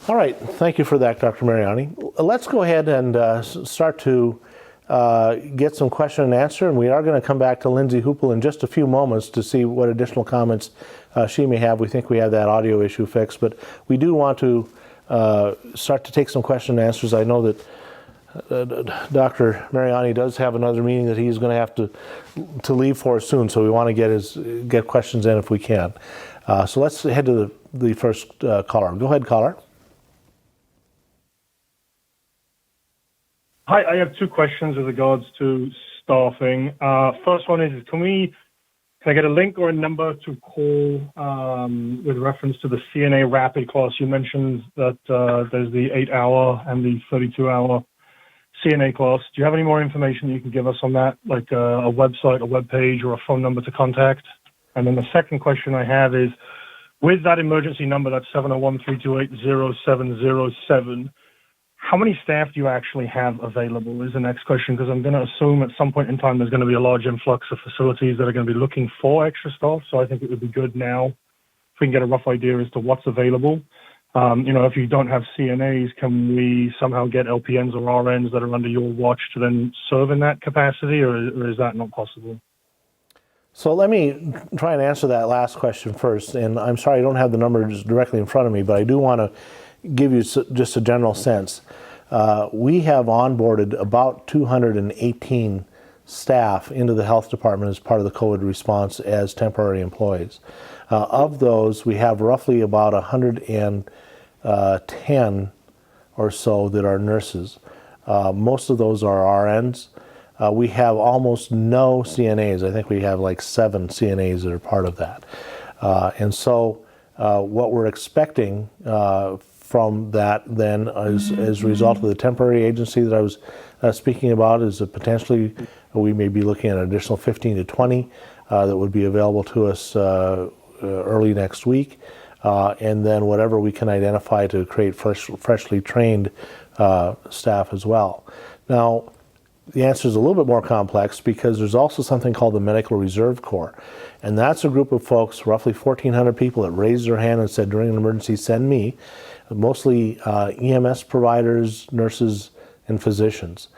All right. Thank you for that, Dr. Mariani. Let's go ahead and start to get some question and answer. And we are going to come back to Lindsay Hoople in just a few moments to see what additional comments she may have. We think we have that audio issue fixed, but we do want to start to take some question and answers. I know that Dr. Mariani does have another meeting that he's going to have to leave for soon, so we want to get questions in if we can. So let's head to the first caller. Go ahead, caller. Hi, I have two questions with regards to staffing. First one is, can I get a link or a number to call with reference to the CNA rapid class? You mentioned that there's the 8-hour and the 32-hour CNA class. Do you have any more information you can give us on that, like a website, a web page, or a phone number to contact? And then the second question I have is, with that emergency number, that's 701-328-0707, how many staff do you actually have available is the next question, because I'm going to assume at some point in time there's going to be a large influx of facilities that are going to be looking for extra staff. So I think it would be good now if we can get a rough idea as to what's available. If you don't have CNAs, can we somehow get LPNs or RNs that are under your watch to then serve in that capacity, or is that not possible? So let me try and answer that last question first. And I'm sorry I don't have the numbers directly in front of me, but I do want to give you just a general sense. We have onboarded about 218 staff into the health department as part of the COVID response as temporary employees. Of those, we have roughly about 110 or so that are nurses. Most of those are RNs. We have almost no CNAs. I think we have like 7 CNAs that are part of that. And so what we're expecting from that then as a result of the temporary agency that I was speaking about is that potentially we may be looking at an additional 15 to 20 that would be available to us early next week. And then whatever we can identify to create freshly trained staff as well. Now, the answer is a little bit more complex because there's also something called the Medical Reserve Corps. And that's a group of folks, roughly 1,400 people that raised their hand and said, during an emergency, send me. Mostly EMS providers, nurses, and physicians.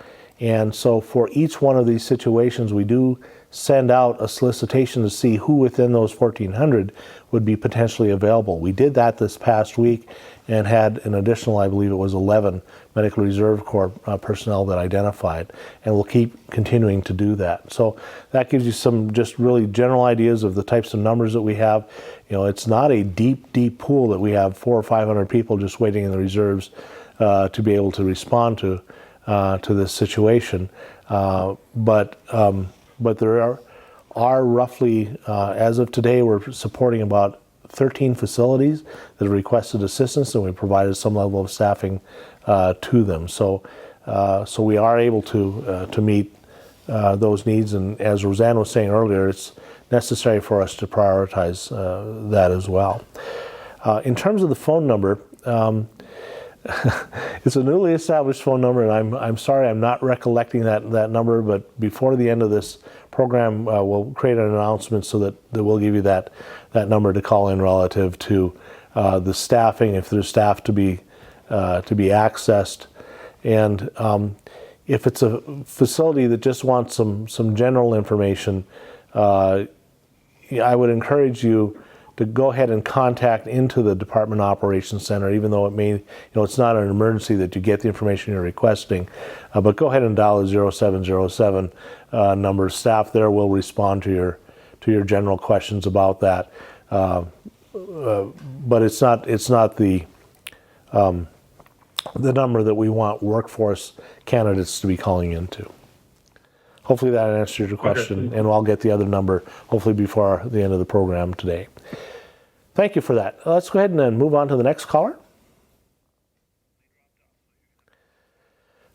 And so for each one of these situations, we do send out a solicitation to see who within those 1,400 would be potentially available. We did that this past week and had an additional, I believe it was 11 Medical Reserve Corps personnel that identified, and we'll keep continuing to do that. So that gives you some just really general ideas of the types of numbers that we have. It's not a deep pool that we have 400 or 500 people just waiting in the reserves to be able to respond to this situation. But there are roughly, as of today, we're supporting about 13 facilities that have requested assistance, and we provided some level of staffing to them. So we are able to meet those needs, and as Roseanne was saying earlier, it's necessary for us to prioritize that as well. In terms of the phone number, it's a newly established phone number, and I'm sorry I'm not recollecting that number, but before the end of this program, we'll create an announcement so that we'll give you that number to call in relative to the staffing, if there's staff to be accessed. And if it's a facility that just wants some general information, I would encourage you to go ahead and contact into the Department Operations Center, even though it's not an emergency that you get the information you're requesting. But go ahead and dial the 0707 number. Staff there will respond to your general questions about that. But it's not the number that we want workforce candidates to be calling into. Hopefully that answers your question, and I'll get the other number hopefully before the end of the program today. Thank you for that. Let's go ahead and then move on to the next caller.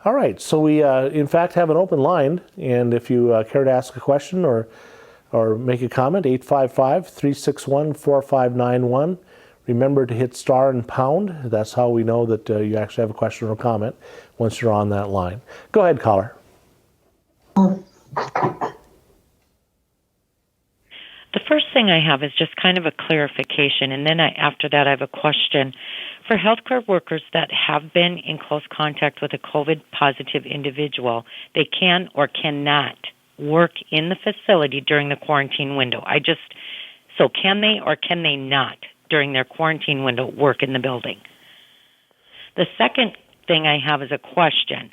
All right, so we in fact have an open line, and if you care to ask a question or make a comment, 855-361-4591. Remember to hit star and pound. That's how we know that you actually have a question or comment once you're on that line. Go ahead, caller. The first thing I have is just kind of a clarification, and then after that I have a question. For healthcare workers that have been in close contact with a COVID-positive individual, they can or cannot work in the facility during the quarantine window. So can they or can they not, during their quarantine window, work in the building? The second thing I have is a question.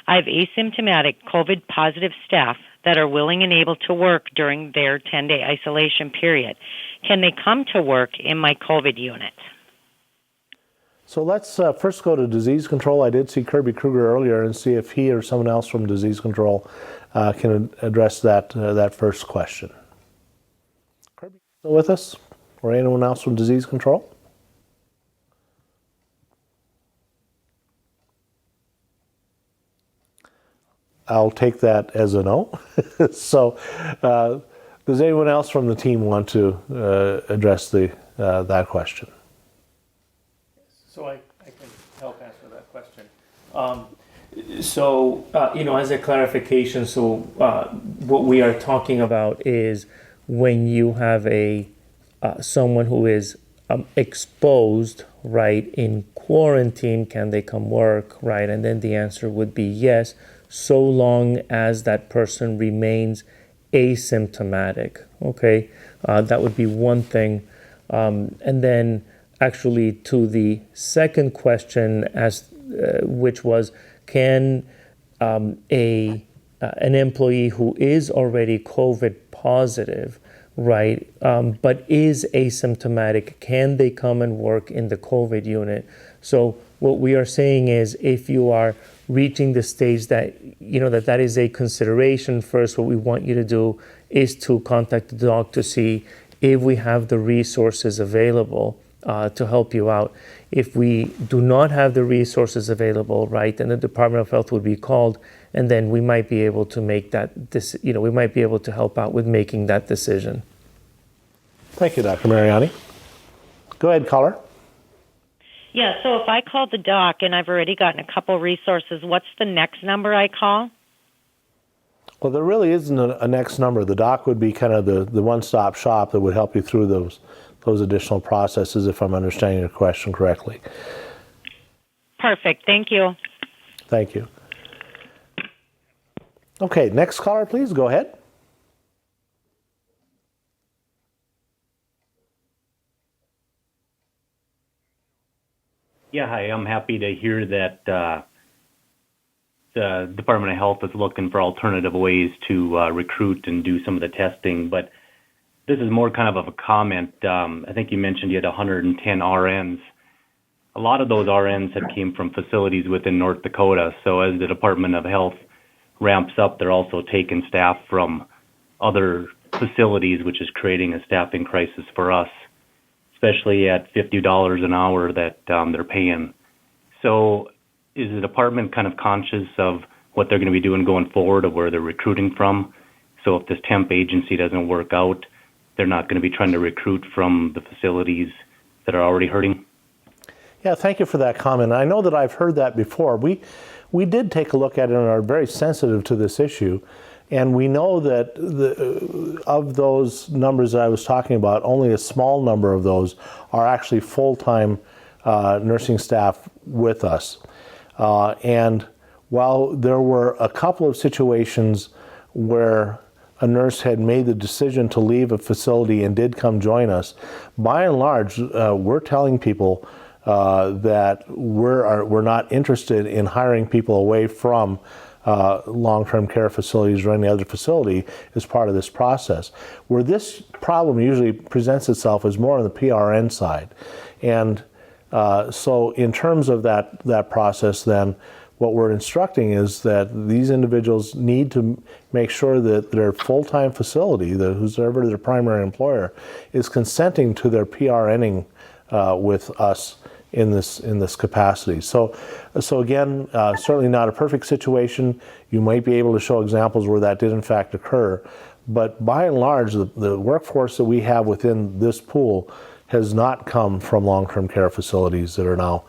I have asymptomatic COVID-positive staff that are willing and able to work during their 10-day isolation period. Can they come to work in my COVID unit? So let's first go to disease control. I did see Kirby Kruger earlier, and see if he or someone else from disease control can address that first question. Kirby, still with us? Or anyone else from disease control? I'll take that as a no. So, does anyone else from the team want to address that question? So I can help answer that question. So, as a clarification, what we are talking about is when you have someone who is exposed, right, in quarantine, can they come work, right? And then the answer would be yes, so long as that person remains asymptomatic, okay? That would be one thing. And then actually to the second question, which was, can an employee who is already COVID positive, right, but is asymptomatic, can they come and work in the COVID unit? So what we are saying is, if you are reaching the stage that, that is a consideration, first, what we want you to do is to contact the doc to see if we have the resources available to help you out. If we do not have the resources available, right, then the Department of Health would be called, and then we might be able to make we might be able to help out with making that decision. Thank you, Dr. Mariani. Go ahead, caller. Yeah, so if I call the doc and I've already gotten a couple resources, what's the next number I call? Well, there really isn't a next number. The doc would be kind of the one-stop shop that would help you through those additional processes, if I'm understanding your question correctly. Perfect. Thank you. Thank you. Okay, next caller, please. Go ahead. Yeah, hi. I'm happy to hear that the Department of Health is looking for alternative ways to recruit and do some of the testing. But this is more kind of a comment. I think you mentioned you had 110 RNs. A lot of those RNs have came from facilities within North Dakota. So as the Department of Health ramps up, they're also taking staff from other facilities, which is creating a staffing crisis for us, especially at $50 an hour that they're paying. So is the department kind of conscious of what they're going to be doing going forward, of where they're recruiting from? So if this temp agency doesn't work out, they're not going to be trying to recruit from the facilities that are already hurting? Yeah, thank you for that comment. I know that I've heard that before. We did take a look at it and are very sensitive to this issue. And we know that of those numbers that I was talking about, only a small number of those are actually full-time nursing staff with us. And while there were a couple of situations where a nurse had made the decision to leave a facility and did come join us, by and large, we're telling people that we're not interested in hiring people away from long-term care facilities or any other facility as part of this process. Where this problem usually presents itself is more on the PRN side. And so in terms of that process, then what we're instructing is that these individuals need to make sure that their full-time facility, whoever their primary employer, is consenting to their PRNing with us in this capacity. So again, certainly not a perfect situation. You might be able to show examples where that did in fact occur, but by and large, the workforce that we have within this pool has not come from long-term care facilities that are now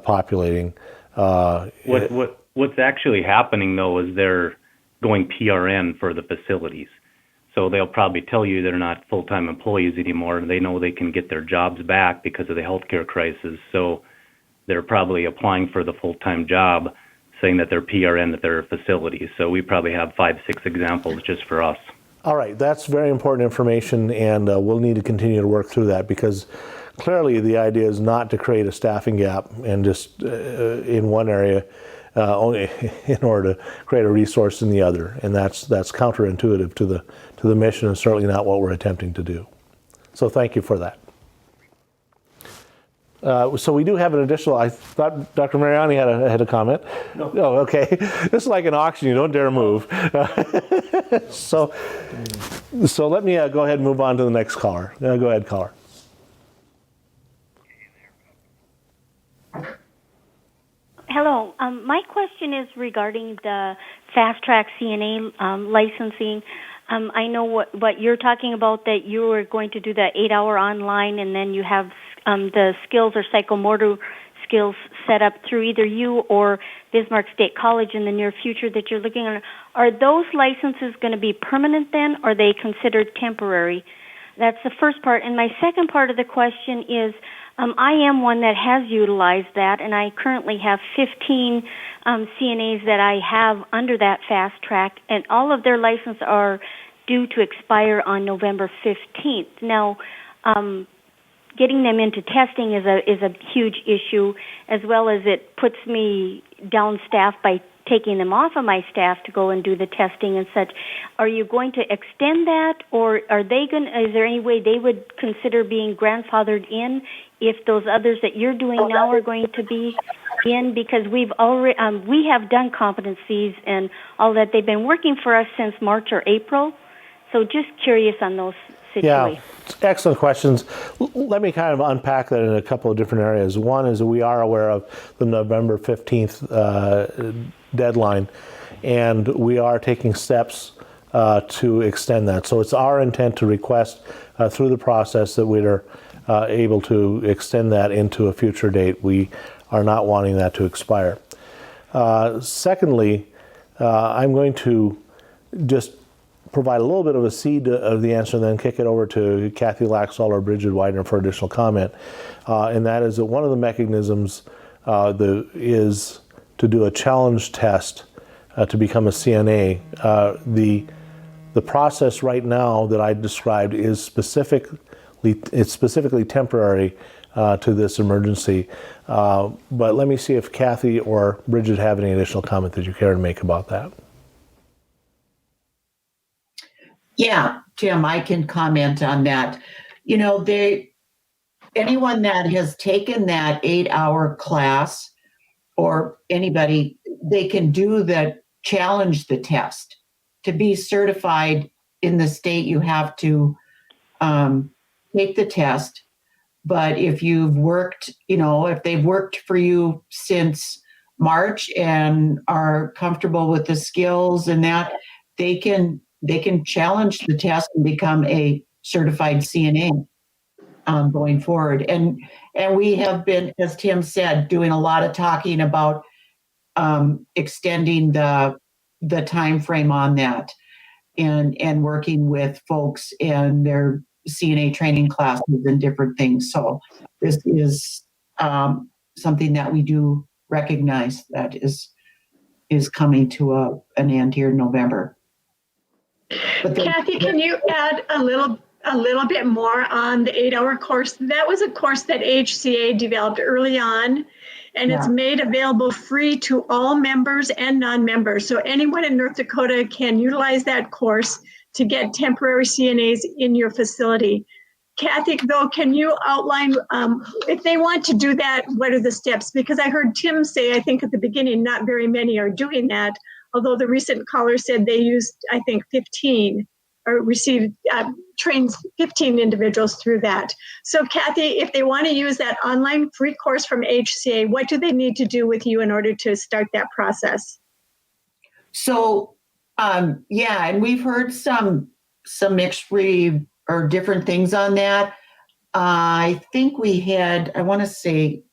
populating. What's actually happening though is they're going PRN for the facilities. So they'll probably tell you they're not full-time employees anymore, and they know they can get their jobs back because of the healthcare crisis. So they're probably applying for the full-time job, saying that they're PRN at their facilities. So we probably have 5-6 examples just for us. All right, that's very important information, and we'll need to continue to work through that, because clearly the idea is not to create a staffing gap and just in one area only in order to create a resource in the other, and that's counterintuitive to the mission, and certainly not what we're attempting to do. So thank you for that. So we do have an additional. I thought Dr. Mariani had a comment. No. Oh, okay. This is like an auction. You don't dare move. So let me go ahead and move on to the next caller. Go ahead, caller. Hello. My question is regarding the fast track CNA licensing. I know what you're talking about, that you were going to do the 8-hour online, and then you have the skills or psychomotor skills set up through either you or Bismarck State College in the near future that you're looking at. Are those licenses going to be permanent then, or are they considered temporary? That's the first part. And my second part of the question is, I am one that has utilized that, and I currently have 15 CNAs that I have under that fast track, and all of their licenses are due to expire on November 15th. Now, getting them into testing is a huge issue, as well as it puts me down staff by taking them off of my staff to go and do the testing and such. Are you going to extend that, or are they going? Is there any way they would consider being grandfathered in if those others that you're doing now are going to be in? Because we've already we have done competencies and all that. They've been working for us since March or April. So just curious on those situations. Yeah, excellent questions. Let me kind of unpack that in a couple of different areas. One is we are aware of the November 15th deadline, and we are taking steps to extend that. So it's our intent to request through the process that we are able to extend that into a future date. We are not wanting that to expire. Secondly, I'm going to just provide a little bit of a seed of the answer and then kick it over to Kathy Laxall or Bridget Widener for additional comment. And that is that one of the mechanisms is to do a challenge test to become a CNA. The process right now that I described is specifically temporary to this emergency. But let me see if Kathy or Bridget have any additional comment that you care to make about that. Yeah, Tim, I can comment on that. You know, anyone that has taken that 8-hour class, or anybody, they can do the challenge the test. To be certified in the state, you have to take the test. But if you've worked, if they've worked for you since March and are comfortable with the skills and that, they can challenge the test and become a certified CNA going forward. And we have been, as Tim said, doing a lot of talking about extending the time frame on that, and working with folks and their CNA training classes and different things. So this is something that we do recognize that is coming to an end here in November. Kathy, can you add a little bit more on the 8-hour course? That was a course that HCA developed early on, and it's made available free to all members and non-members. So anyone in North Dakota can utilize that course to get temporary CNAs in your facility. Kathy, though, can you outline, if they want to do that, what are the steps? Because I heard Tim say, I think at the beginning, not very many are doing that, although the recent caller said they used, I think, 15 or received, trained 15 individuals through that. So Kathy, if they want to use that online free course from HCA, what do they need to do with you in order to start that process? So, and we've heard some mixed or different things on that. I think we had, I want to say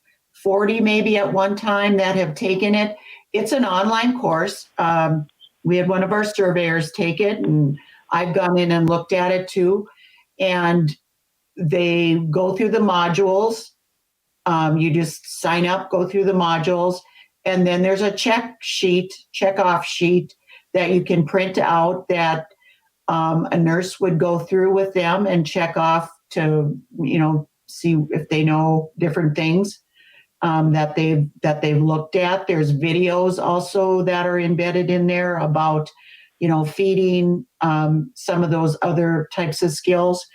40 maybe at one time that have taken it. It's an online course. We had one of our surveyors take it, and I've gone in and looked at it too. And they go through the modules. You just sign up, go through the modules, and then there's a check-off sheet that you can print out that a nurse would go through with them and check off to, see if they know different things that they've looked at. There's videos also that are embedded in there about, feeding, some of those other types of skills.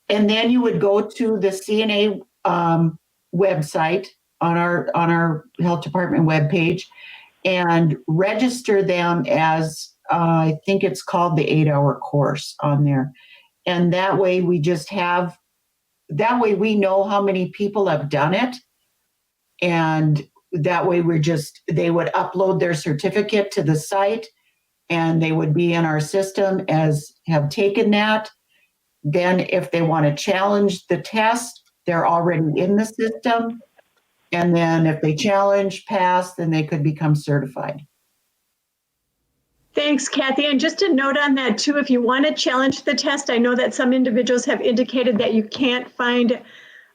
And then you would go to the CNA website on our health department webpage and register them as I think it's called the 8-hour course on there. And that way we know how many people have done it. And that way they would upload their certificate to the site and they would be in our system as have taken that. Then if they want to challenge the test, they're already in the system. And then if they challenge, pass, then they could become certified. Thanks, Kathy. And just a note on that too, if you want to challenge the test, I know that some individuals have indicated that you can't find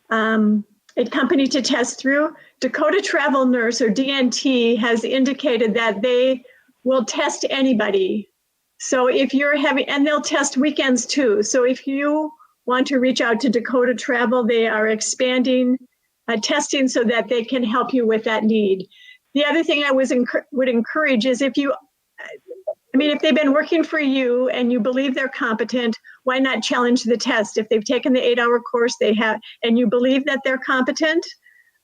a company to test through. Dakota Travel Nurse, or DNT, has indicated that they will test anybody. So if you're having, and they'll test weekends too. So if you want to reach out to Dakota Travel, they are expanding testing so that they can help you with that need. The other thing I would encourage is if they've been working for you and you believe they're competent, why not challenge the test? If they've taken the 8-hour course and you believe that they're competent,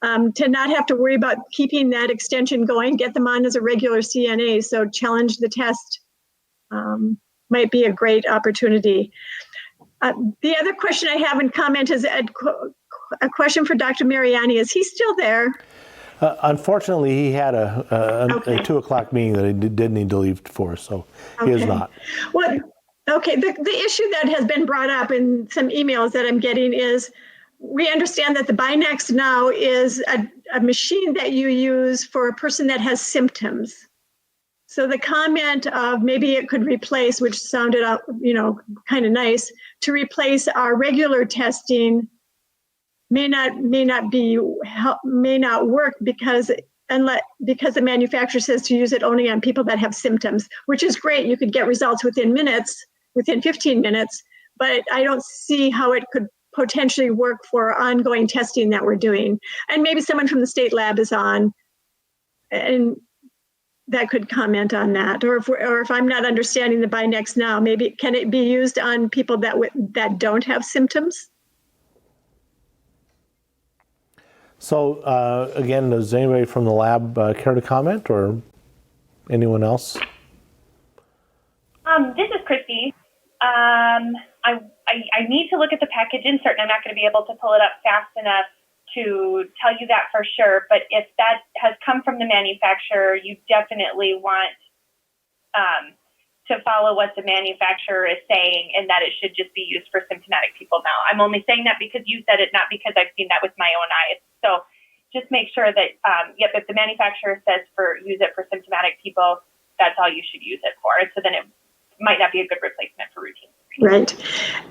to not have to worry about keeping that extension going, get them on as a regular CNA. So challenge the test might be a great opportunity. The other question I have in comment is a question for Dr. Mariani. Is he still there? Unfortunately, he had a Okay. 2 o'clock meeting that he did need to leave for, so he is not. Well, okay. The issue that has been brought up in some emails that I'm getting is we understand that the Binax Now is a machine that you use for a person that has symptoms. So the comment of maybe it could replace, which sounded kind of nice, to replace our regular testing may not work because the manufacturer says to use it only on people that have symptoms, which is great. You could get results within 15 minutes, but I don't see how it could potentially work for ongoing testing that we're doing. And maybe someone from the state lab is on and that could comment on that. Or if I'm not understanding the Binax Now, maybe can it be used on people that don't have symptoms? So again, does anybody from the lab care to comment, or anyone else? This is Christy. I need to look at the package insert, and I'm not going to be able to pull it up fast enough to tell you that for sure. But if that has come from the manufacturer, you definitely want to follow what the manufacturer is saying, and that it should just be used for symptomatic people now. I'm only saying that because you said it, not because I've seen that with my own eyes. So just make sure that, if the manufacturer says use it for symptomatic people, that's all you should use it for. So then it might not be a good replacement for routine. Right.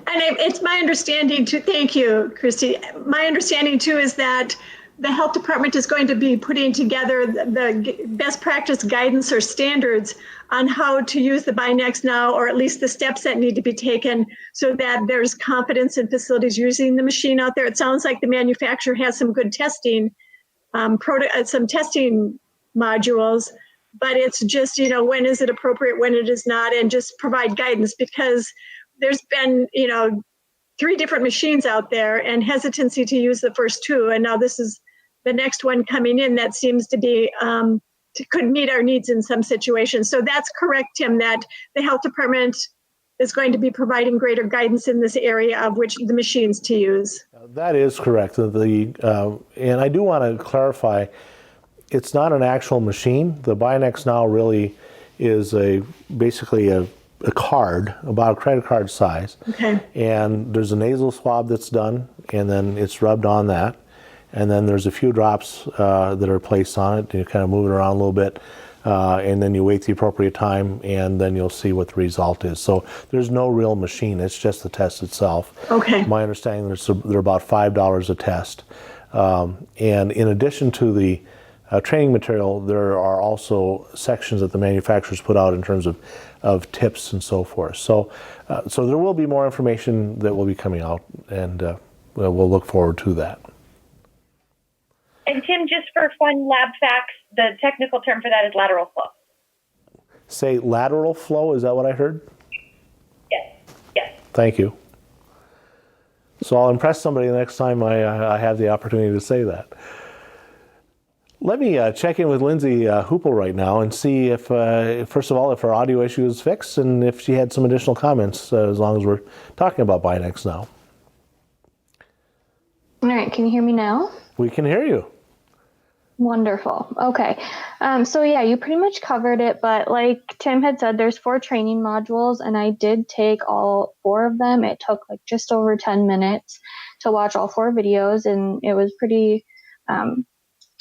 And it's my understanding too, thank you, Christy. My understanding too is that the health department is going to be putting together the best practice guidance or standards on how to use the Binax Now, or at least the steps that need to be taken so that there's confidence in facilities using the machine out there. It sounds like the manufacturer has some good testing, some testing modules, but it's just, when is it appropriate, when it is not, and just provide guidance, because there's been, 3 different machines out there and hesitancy to use the first 2. And now this is the next one coming in that seems to be, could meet our needs in some situations. So that's correct, Tim, that the health department is going to be providing greater guidance in this area of which the machines to use. That is correct. And I do want to clarify, it's not an actual machine. The Binax Now really is basically a card, about a credit card size. Okay. And there's a nasal swab that's done, and then it's rubbed on that. And then there's a few drops that are placed on it, and you kind of move it around a little bit, and then you wait the appropriate time, and then you'll see what the result is. So there's no real machine, it's just the test itself. Okay. My understanding is they're about $5 a test. And in addition to the training material, there are also sections that the manufacturers put out in terms of tips and so forth. So there will be more information that will be coming out, and we'll look forward to that. And Tim, just for fun lab facts, the technical term for that is lateral flow. Say lateral flow, is that what I heard? Yes. Thank you. So I'll impress somebody the next time I have the opportunity to say that. Let me check in with Lindsay Hoople right now and see if, first of all, if her audio issue is fixed and if she had some additional comments, as long as we're talking about Binax Now. All right, can you hear me now? We can hear you. Wonderful. Okay. So yeah, you pretty much covered it, but like Tim had said, there's 4 training modules and I did take all 4 of them. It took like just over 10 minutes to watch all 4 videos and it was pretty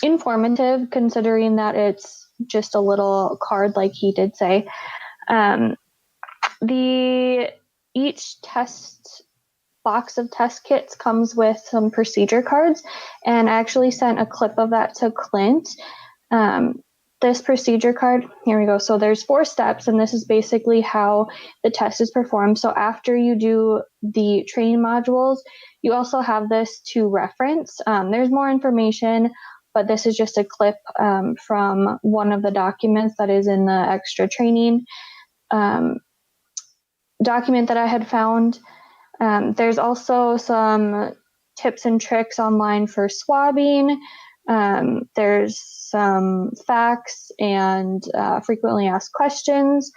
informative considering that it's just a little card like he did say. Each test box of test kits comes with some procedure cards, and I actually sent a clip of that to Clint. This procedure card, here we go. So there's 4 steps, and this is basically how the test is performed. So after you do the training modules, you also have this to reference. There's more information, but this is just a clip from one of the documents that is in the extra training document that I had found. There's also some tips and tricks online for swabbing. There's some facts and frequently asked questions.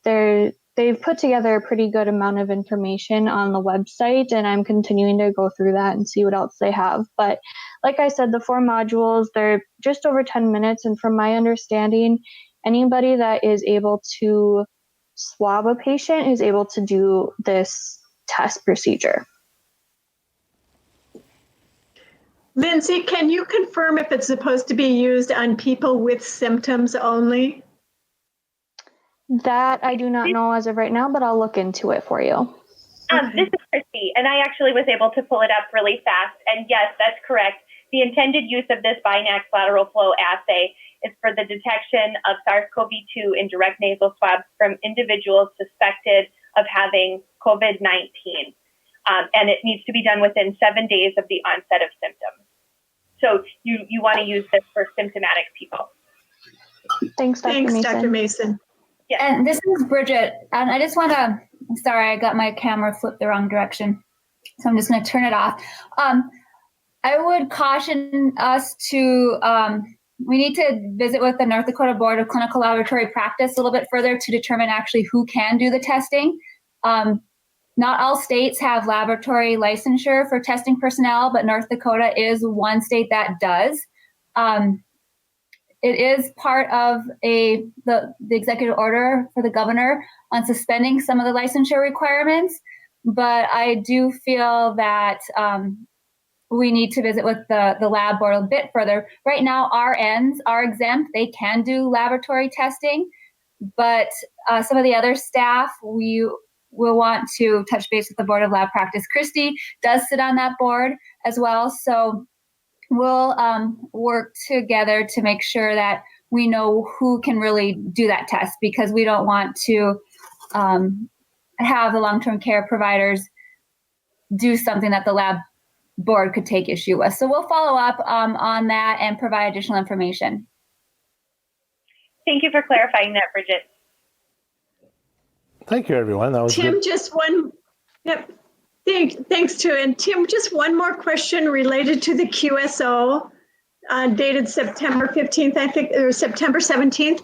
They've put together a pretty good amount of information on the website, and I'm continuing to go through that and see what else they have. But like I said, the 4 modules, they're just over 10 minutes, and from my understanding, anybody that is able to swab a patient is able to do this test procedure. Lindsay, can you confirm if it's supposed to be used on people with symptoms only? That I do not know as of right now, but I'll look into it for you. This is Christy, and I actually was able to pull it up really fast. And yes, that's correct. The intended use of this Binax lateral flow assay is for the detection of SARS-CoV-2 in direct nasal swabs from individuals suspected of having COVID-19. And it needs to be done within 7 days of the onset of symptoms. So you want to use this for symptomatic people. Thanks, Dr. Mason. Yeah. And this is Bridget. And I just want to, sorry, I got my camera flipped the wrong direction. So I'm just going to turn it off. I would caution us to, we need to visit with the North Dakota Board of Clinical Laboratory Practice a little bit further to determine actually who can do the testing. Not all states have laboratory licensure for testing personnel, but North Dakota is one state that does. It is part of the executive order for the governor on suspending some of the licensure requirements, but I do feel that we need to visit with the lab board a bit further. Right now, RNs are exempt. They can do laboratory testing, but some of the other staff, we will want to touch base with the Board of Lab Practice. Christy does sit on that board as well, so we'll work together to make sure that we know who can really do that test, because we don't want to have the long-term care providers do something that the lab board could take issue with. So we'll follow up on that and provide additional information. Thank you for clarifying that, Bridget. Thank you, everyone. That was Tim, good. just one. Yep. Thanks, too. And Tim, just one more question related to the QSO dated September 15th, I think, or September 17th.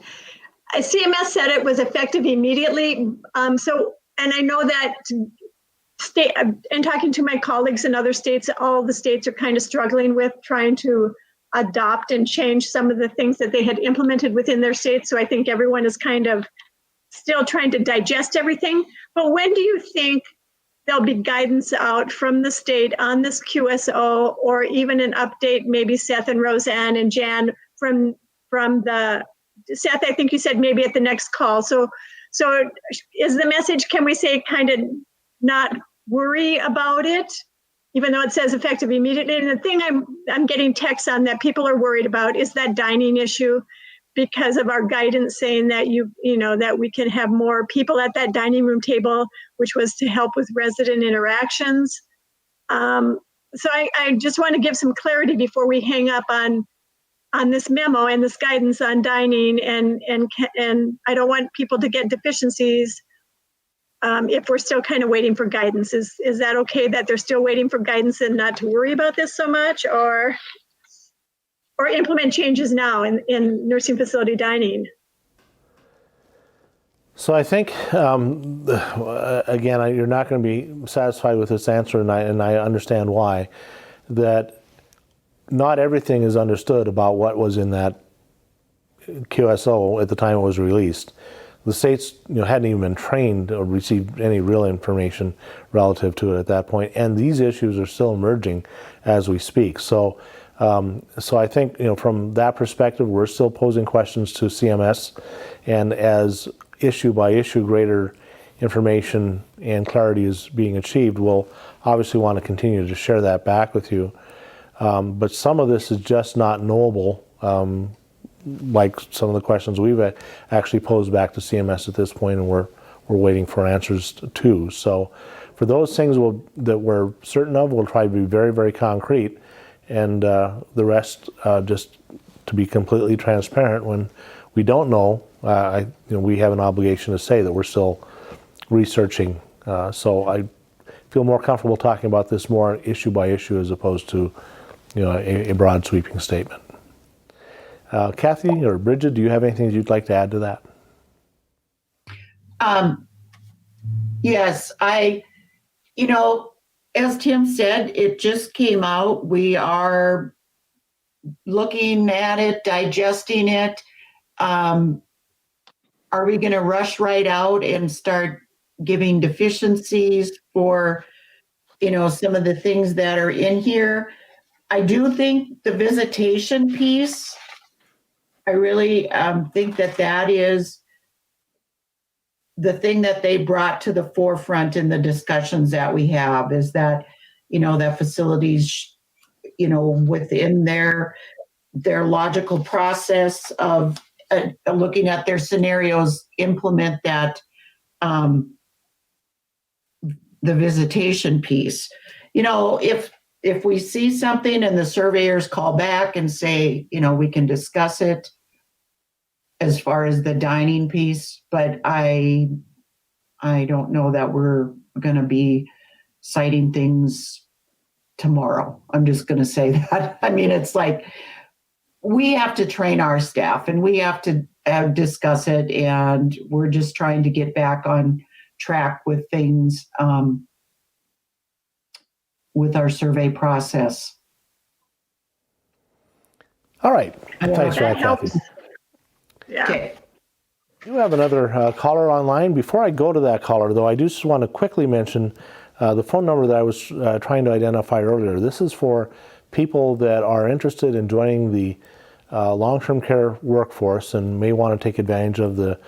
CMS said it was effective immediately. And I know that and talking to my colleagues in other states, all the states are kind of struggling with trying to adopt and change some of the things that they had implemented within their states. So I think everyone is kind of still trying to digest everything. But when do you think there'll be guidance out from the state on this QSO, or even an update, maybe Seth and Roseanne and Jan from the, Seth, I think you said maybe at the next call. So is the message, can we say kind of not worry about it, even though it says effective immediately? And the thing I'm getting texts on that people are worried about is that dining issue, because of our guidance saying that that we can have more people at that dining room table, which was to help with resident interactions. So I just want to give some clarity before we hang up on this memo and this guidance on dining, and I don't want people to get deficiencies if we're still kind of waiting for guidance. Is that okay that they're still waiting for guidance and not to worry about this so much, or implement changes now in nursing facility dining? So I think, again, you're not going to be satisfied with this answer, and I understand why, that not everything is understood about what was in that QSO at the time it was released. The states, hadn't even been trained or received any real information relative to it at that point, and these issues are still emerging as we speak. So I think, from that perspective, we're still posing questions to CMS, and as issue by issue greater information and clarity is being achieved, we'll obviously want to continue to share that back with you. But some of this is just not knowable, like some of the questions we've actually posed back to CMS at this point, and we're waiting for answers to. So for those things that we're certain of, we'll try to be very, very concrete, and the rest just to be completely transparent. When we don't know, we have an obligation to say that we're still researching. So I feel more comfortable talking about this more issue by issue as opposed to a broad sweeping statement. Kathy or Bridget, do you have anything you'd like to add to that? Yes, as Tim said, it just came out. We are looking at it, digesting it. Are we going to rush right out and start giving deficiencies for, some of the things that are in here? I do think the visitation piece, I really think that is the thing that they brought to the forefront in the discussions that we have, is that, that facilities, within their logical process of looking at their scenarios, implement that, the visitation piece. If we see something and the surveyors call back and say, we can discuss it as far as the dining piece, but I don't know that we're going to be citing things tomorrow. I'm just going to say that. I mean, it's like we have to train our staff and we have to discuss it, and we're just trying to get back on track with things with our survey process. All right. Thanks for that, helps. Kathy. Yeah. Okay. We have another caller online. Before I go to that caller, though, I do just want to quickly mention the phone number that I was trying to identify earlier. This is for people that are interested in joining the long-term care workforce and may want to take advantage of the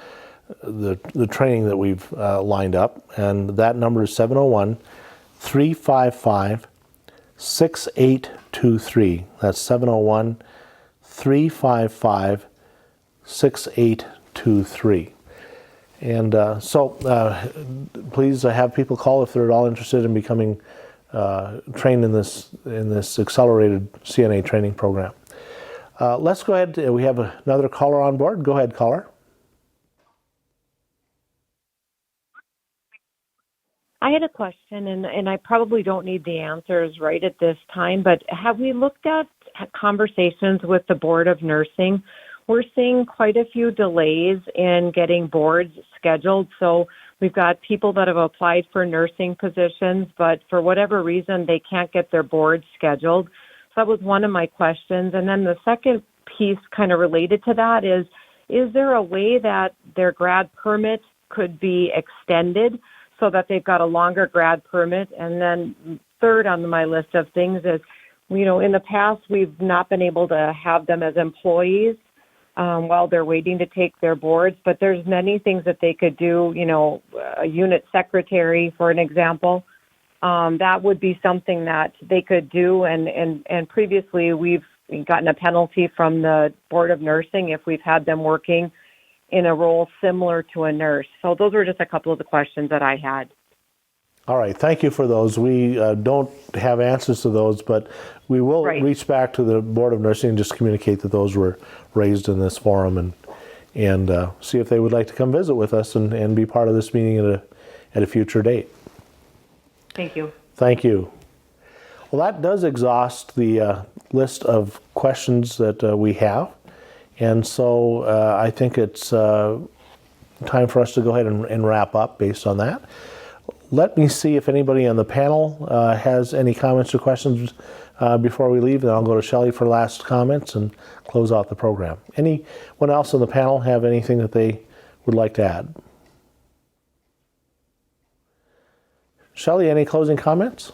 training that we've lined up. And that number is 701-355-6823. That's 701-355-6823. And please have people call if they're at all interested in becoming trained in this accelerated CNA training program. Let's go ahead. We have another caller on board. Go ahead, caller. I had a question, and I probably don't need the answers right at this time, but have we looked at conversations with the Board of Nursing? We're seeing quite a few delays in getting boards scheduled. So we've got people that have applied for nursing positions, but for whatever reason, they can't get their boards scheduled. So that was one of my questions. And then the second piece kind of related to that is there a way that their grad permit could be extended so that they've got a longer grad permit? And then third on my list of things is, in the past, we've not been able to have them as employees while they're waiting to take their boards, but there's many things that they could do, a unit secretary, for an example. That would be something that they could do. And previously, we've gotten a penalty from the Board of Nursing if we've had them working in a role similar to a nurse. So those were just a couple of the questions that I had. All right, thank you for those. We don't have answers to those, but we will reach back to the Board of Nursing and just communicate that those were raised in this forum and see if they would like to come visit with us and be part of this meeting at a future date. Thank you. Thank you. Well, that does exhaust the list of questions that we have. And so I think it's time for us to go ahead and wrap up based on that. Let me see if anybody on the panel has any comments or questions before we leave, and I'll go to Shelley for last comments and close out the program. Anyone else on the panel have anything that they would like to add? Shelley, any closing comments?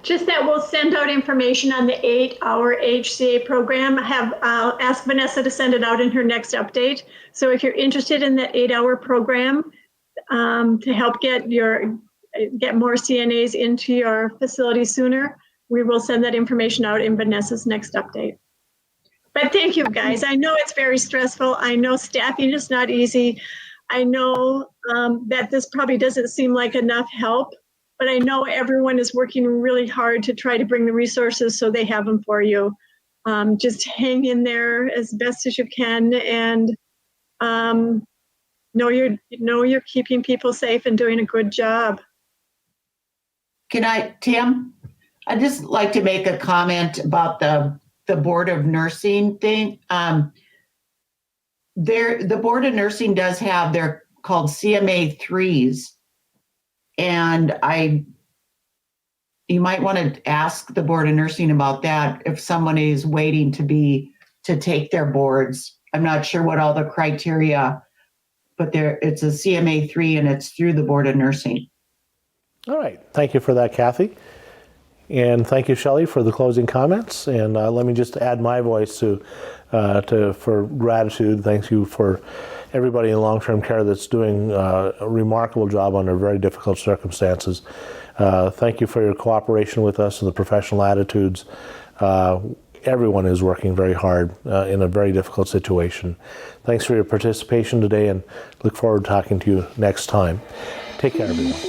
Just that we'll send out information on the 8-hour HCA program. I'll ask Vanessa to send it out in her next update. So if you're interested in that 8-hour program to help get more CNAs into your facility sooner, we will send that information out in Vanessa's next update. But thank you, guys. I know it's very stressful. I know staffing is not easy. I know that this probably doesn't seem like enough help, but I know everyone is working really hard to try to bring the resources so they have them for you. Just hang in there as best as you can, and know you're keeping people safe and doing a good job. Tim? I'd just like to make a comment about the Board of Nursing thing. The Board of Nursing does have, they're called CMA 3s. And you might want to ask the Board of Nursing about that if someone is waiting to take their boards. I'm not sure what all the criteria, but it's a CMA 3 and it's through the Board of Nursing. All right. Thank you for that, Kathy. And thank you, Shelley, for the closing comments. And let me just add my voice for gratitude. Thank you for everybody in long-term care that's doing a remarkable job under very difficult circumstances. Thank you for your cooperation with us and the professional attitudes. Everyone is working very hard in a very difficult situation. Thanks for your participation today, and look forward to talking to you next time. Take care, everyone.